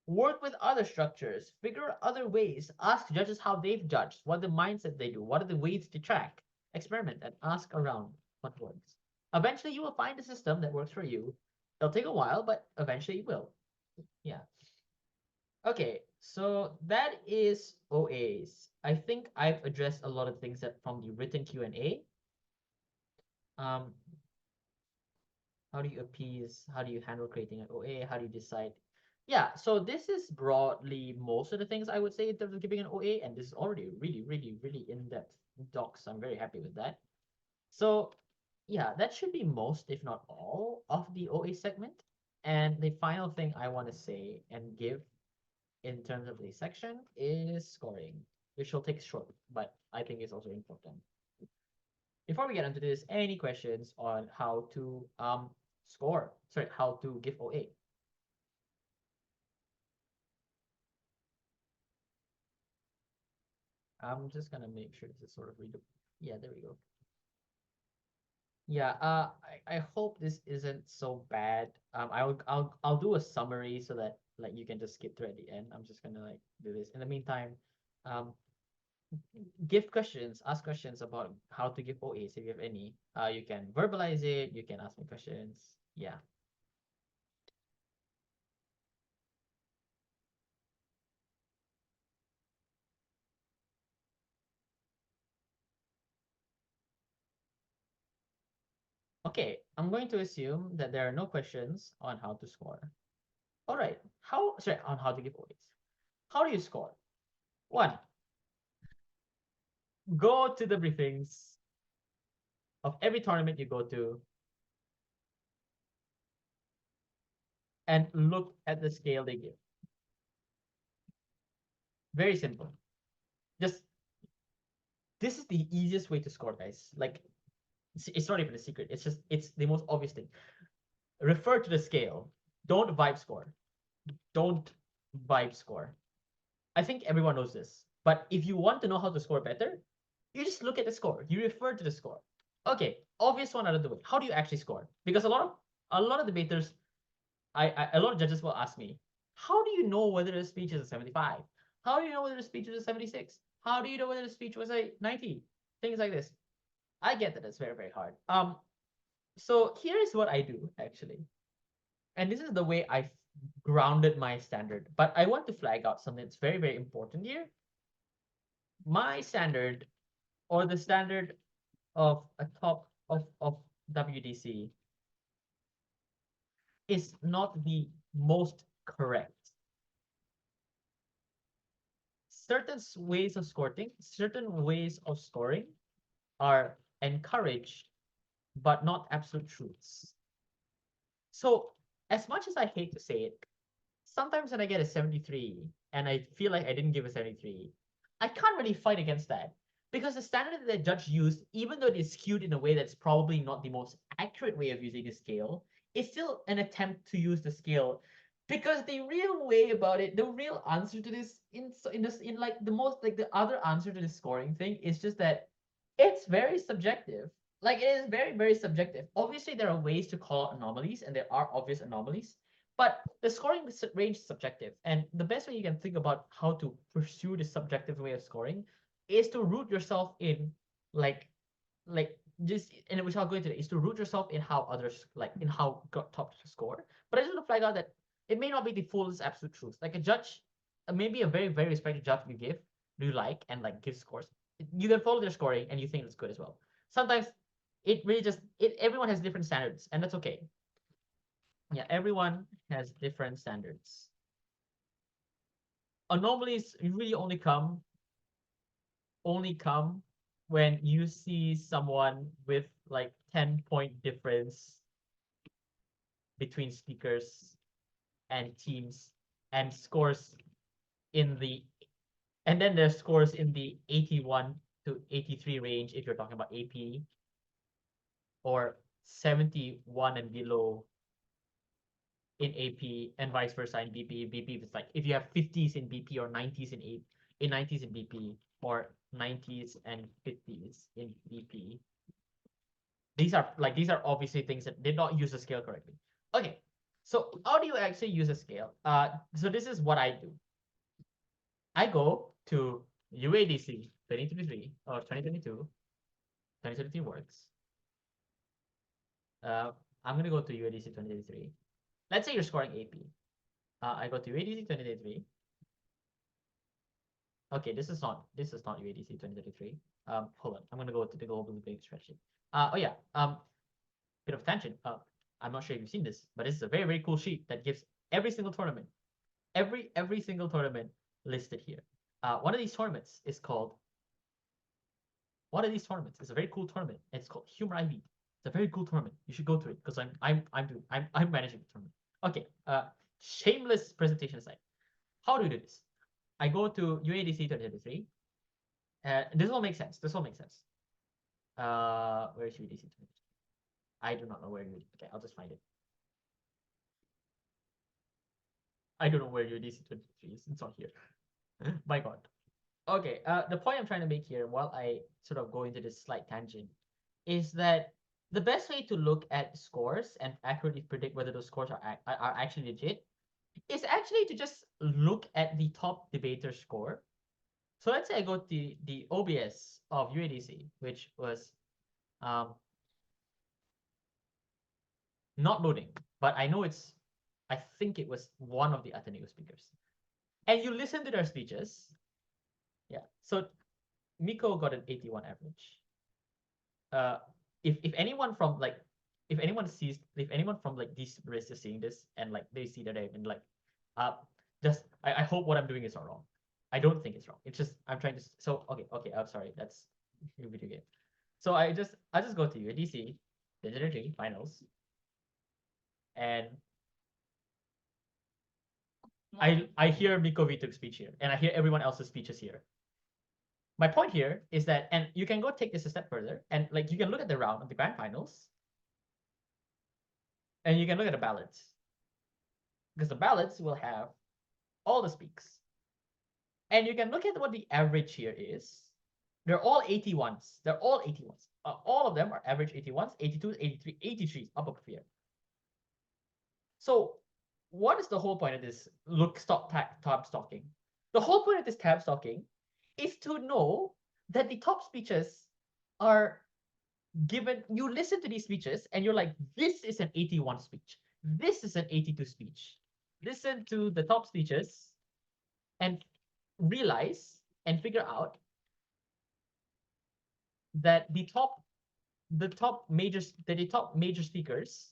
Work with other structures, figure out other ways, ask judges how they've judged, what the mindset they do, what are the ways to track, experiment and ask around what works. Eventually you will find a system that works for you. It'll take a while, but eventually you will. Yeah. Okay, so that is OAs. I think I've addressed a lot of things that from the written Q&A. Um, how do you appease? How do you handle creating an OA? How do you decide? Yeah, so this is broadly most of the things I would say in terms of giving an OA, and this is already really, really, really in-depth docs. I'm very happy with that. So yeah, that should be most, if not all, of the OA segment. And the final thing I want to say and give in terms of the section is scoring, which will take short, but I think is also important. Before we get into this, any questions on how to score? Sorry, how to give OA? I'm just gonna make sure this is sort of read. Yeah, there we go. Yeah, I hope this isn't so bad. I'll do a summary so that like you can just skip through at the end. I'm just gonna like do this. In the meantime, um, give questions, ask questions about how to give OAs if you have any. You can verbalize it. You can ask me questions. Yeah. Okay, I'm going to assume that there are no questions on how to score. All right, on how to give aways. How do you score? One, go to the briefings of every tournament you go to and look at the scale they give. Very simple. Just this is the easiest way to score, guys. Like it's not even a secret. It's the most obvious thing. Refer to the scale. Don't vibe score. Don't vibe score. I think everyone knows this. But if you want to know how to score better, you just look at the score. You refer to the score. Okay, obvious one out of the way. How do you actually score? Because a lot of debaters, a lot of judges will ask me, how do you know whether a speech is a 75? How do you know whether a speech is a 76? How do you know whether a speech was a 90? Things like this. I get that it's very, very hard. So here is what I do actually. And this is the way I've grounded my standard. But I want to flag out something that's very, very important here. My standard, or the standard of a top of WDC, is not the most correct. Certain ways of scoring are encouraged, but not absolute truths. So as much as I hate to say it, sometimes when I get a 73 and I feel like I didn't give a 73, I can't really fight against that because the standard that the judge used, even though it is skewed in a way that's probably not the most accurate way of using the scale, is still an attempt to use the scale. Because the real way about it, the real answer to this, in like the most like the other answer to this scoring thing is just that it's very subjective. Like it is very, very subjective. Obviously, there are ways to call out anomalies, and there are obvious anomalies. But the scoring range is subjective, and the best way you can think about how to pursue the subjective way of scoring is to root yourself in like like just and which I'll go into is to root yourself in how others like in how got top to score. But I just want to flag out that it may not be the fullest absolute truth. Like a judge, maybe a very, very respected judge you like and like give scores. You can follow their scoring and you think it's good as well. Sometimes it really just everyone has different standards, and that's okay. Yeah, everyone has different standards. Anomalies really only come when you see someone with like 10-point difference between speakers and teams and scores in the and then there's scores in the 81 to 83 range if you're talking about AP, or 71 and below in AP, and vice versa in BP. BP is like if you have 50s in BP or 90s in 90s in BP, or 90s and 50s in BP. These are obviously things that did not use the scale correctly. Okay, so how do you actually use a scale? So this is what I do. I go to UADC 2023 or 2022. 2023 works. I'm gonna go to UADC 2023. Let's say you're scoring AP. I go to UADC 2023. Okay, this is not UADC 2033. Hold on. I'm gonna go to the global big spreadsheet. Oh yeah. Bit of tangent. I'm not sure if you've seen this, but this is a very, very cool sheet that gives every single tournament, every single tournament listed here. One of these tournaments is called. One of these tournaments is a very cool tournament. It's called Humor IV. It's a very cool tournament. You should go to it because I'm managing the tournament. Okay. Shameless presentation aside, how do you do this? I go to UADC 2023. This will make sense. This will make sense. Where is UADC 2023? I do not know where UADC. Okay, I'll just find it. I don't know where UADC 2023 is. It's not here. My God. Okay. The point I'm trying to make here, while I sort of go into this slight tangent, is that the best way to look at scores and accurately predict whether those scores are actually legit is actually to just look at the top debater score. So let's say I go to the OBS of UADC, which was not loading, but I think it was one of the Ateneo speakers. And you listen to their speeches. Yeah. So Miko got an 81 average. If anyone from like if anyone from like these risks is seeing this and like they see that I've been like, uh, just I hope what I'm doing is not wrong. I don't think it's wrong. It's just I'm trying to. So okay. I'm sorry. That's your video game. So I just go to UDC, Deliberating finals, and I hear Miko Vituk's speech here, and I hear everyone else's speeches here. My point here is that, and you can go take this a step further, and like you can look at the round of the grand finals, and you can look at the ballots, because the ballots will have all the speaks, and you can look at what the average here is. They're all 81s. They're all 81s. All of them are average 81s, 82s, 83, 83s up here. So what is the whole point of this tab stalking? The whole point of this tab stalking is to know that the top speeches are given. You listen to these speeches and you're like, this is an 81 speech. This is an 82 speech. Listen to the top speeches and realize and figure out that the top major speakers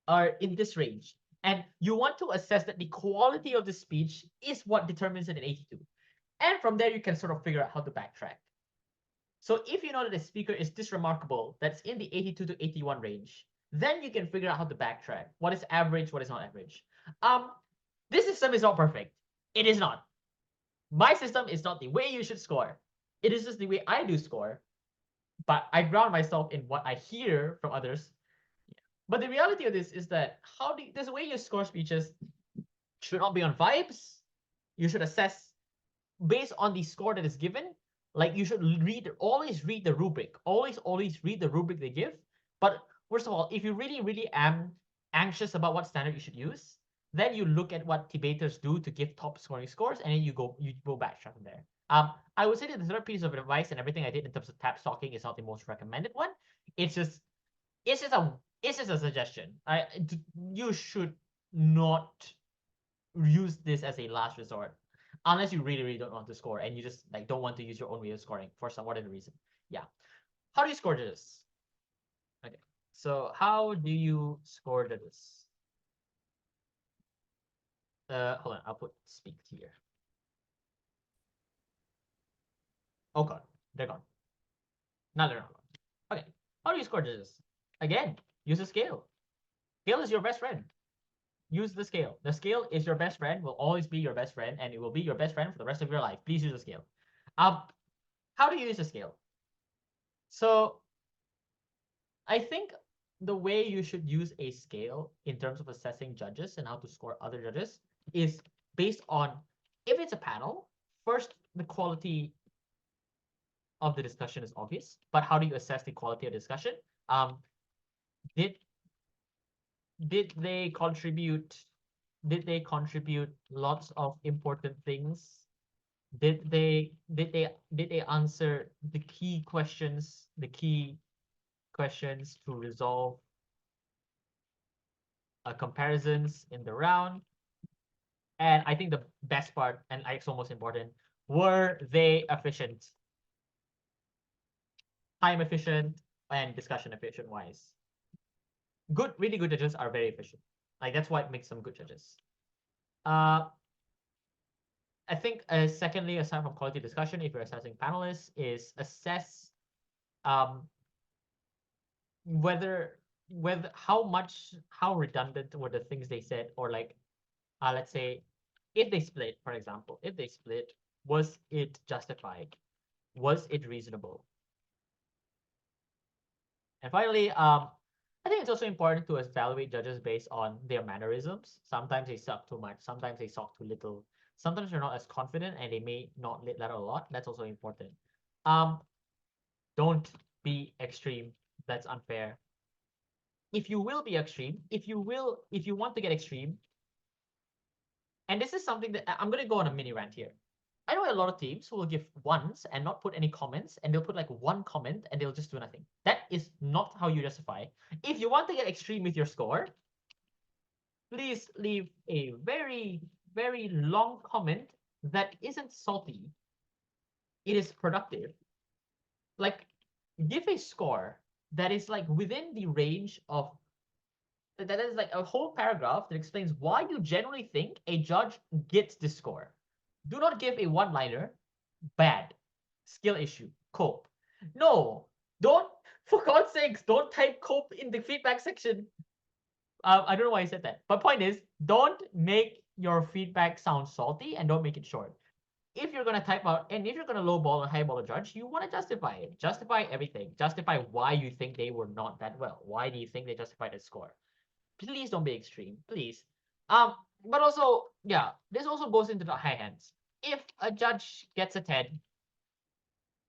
are in this range. And you want to assess that the quality of the speech is what determines it in 82. And from there, you can sort of figure out how to backtrack. So if you know that the speaker is this remarkable, that's in the 82 to 81 range, then you can figure out how to backtrack. What is average, what is not average. This system is not perfect. It is not. My system is not the way you should score. It is just the way I do score. But I ground myself in what I hear from others. But the reality of this is that there's a way you score speeches should not be on vibes. You should assess based on the score that is given. Like you should always read the rubric. Always read the rubric they give. But first of all, if you really am anxious about what standard you should use, then you look at what debaters do to give top scoring scores, and then you go backtrack from there. I would say that the third piece of advice and everything I did in terms of tab stalking is not the most recommended one. It's just a suggestion. You should not use this as a last resort unless you really don't want to score and you just like don't want to use your own way of scoring for some whatever reason. Yeah. How do you score this? Okay. So how do you score this? Hold on. I'll put speak here. Oh god, they're gone. Now they're not gone. Okay. How do you score this? Again, use a scale. Scale is your best friend. Use the scale. The scale is your best friend, will always be your best friend, and it will be your best friend for the rest of your life. Please use a scale. How do you use a scale? So I think the way you should use a scale in terms of assessing judges and how to score other judges is based on, if it's a panel, first, the quality of the discussion is obvious, but how do you assess the quality of discussion? Did they contribute lots of important things? Did they answer the key questions to resolve comparisons in the round? And I think the best part, and it's almost important, were they efficient? Time efficient and discussion efficient wise. Really good judges are very efficient. Like that's what makes them good judges. I think secondly, aside from quality discussion, if you're assessing panelists, is assess whether how redundant were the things they said, or like let's say if they split, for example, was it justified? Was it reasonable? And finally, I think it's also important to evaluate judges based on their mannerisms. Sometimes they suck too much. Sometimes they suck too little. Sometimes they're not as confident and they may not let a lot. That's also important. Don't be extreme. That's unfair. If you will be extreme, if you want to get extreme, and this is something that I'm going to go on a mini rant here. I know a lot of teams who will give ones and not put any comments, and they'll put like one comment and they'll just do nothing. That is not how you justify. If you want to get extreme with your score, please leave a very, very long comment that isn't salty. It is productive. Like, give a score that is like within the range of that is like a whole paragraph that explains why you generally think a judge gets this score. Do not give a one-liner. Bad. Skill issue. Cope. No. Don't, for God's sakes, don't type cope in the feedback section. I don't know why I said that. But point is, don't make your feedback sound salty and don't make it short. If you're gonna type out and if you're gonna lowball and highball a judge, you want to justify it. Justify everything. Justify why you think they were not that well. Why do you think they justified the score? Please don't be extreme, please. But also, yeah, this also goes into the high hands. If a judge gets a 10,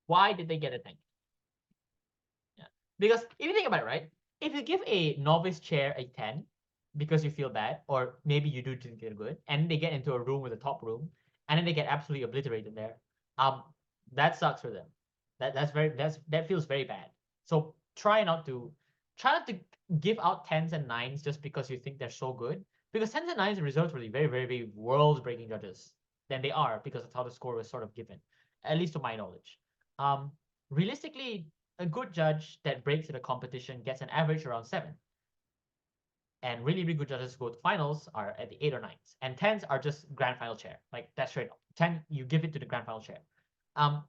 why did they get a 10? Yeah. Because if you think about it, right? If you give a novice chair a 10 because you feel bad, or maybe you do think they're good, and they get into a room with a top room, and then they get absolutely obliterated there, um, that sucks for them. That feels very bad. So try not to give out tens and nines just because you think they're so good. Because tens and nines reserved for the very, very, very world breaking judges. Then they are, because that's how the score was sort of given, at least to my knowledge. Um, Realistically, a good judge that breaks in a competition gets an average around 7. And really, really good judges who go to finals are at the 8 or 9s. And 10s are just grand final chair. Like, that's straight up. 10, you give it to the grand final chair. Um,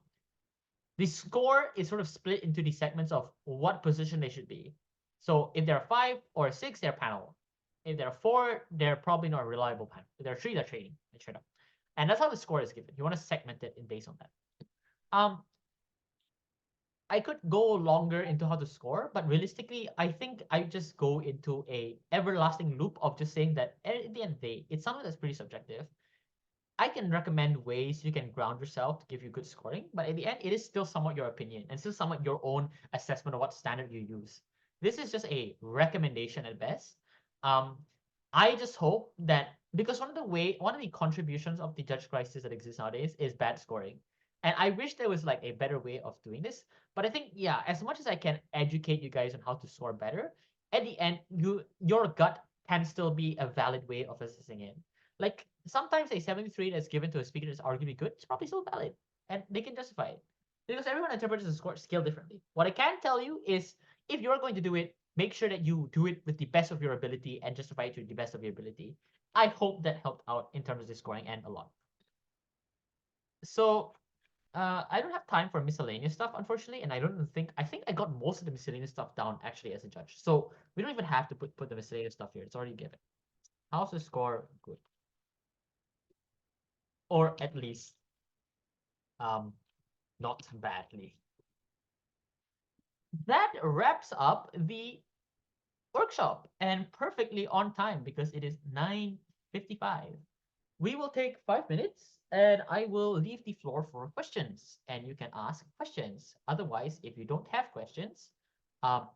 the score is sort of split into the segments of what position they should be. So if they're 5 or 6, they're panel. If they're 4, they're probably not a reliable panel. If they're 3, they're training. Straight up. And that's how the score is given. You want to segment it based on that. I could go longer into how to score, but realistically, I think I just go into a everlasting loop of just saying that at the end of the day, it's something that's pretty subjective. I can recommend ways you can ground yourself to give you good scoring, but at the end, it is still somewhat your opinion and still somewhat your own assessment of what standard you use. This is just a recommendation at best. Um, I just hope that because one of the contributions of the judge crisis that exists nowadays is bad scoring. And I wish there was like a better way of doing this. But I think, yeah, as much as I can educate you guys on how to score better, at the end, your gut can still be a valid way of assessing it. Like sometimes a 73 that's given to a speaker that's arguably good is probably still valid, and they can justify it because everyone interprets the score skill differently. What I can tell you is if you're going to do it, make sure that you do it with the best of your ability and justify it to the best of your ability. I hope that helped out in terms of the scoring and a lot. So I don't have time for miscellaneous stuff, unfortunately, and I think I got most of the miscellaneous stuff down actually as a judge. So we don't even have to put the miscellaneous stuff here. It's already given. How's the score? Good, or at least um not badly. That wraps up the workshop and perfectly on time because it is 9:55. We will take 5 minutes and I will leave the floor for questions and you can ask questions. Otherwise, if you don't have questions, um,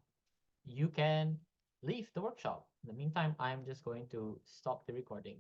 you can leave the workshop. In the meantime, I'm just going to stop the recording.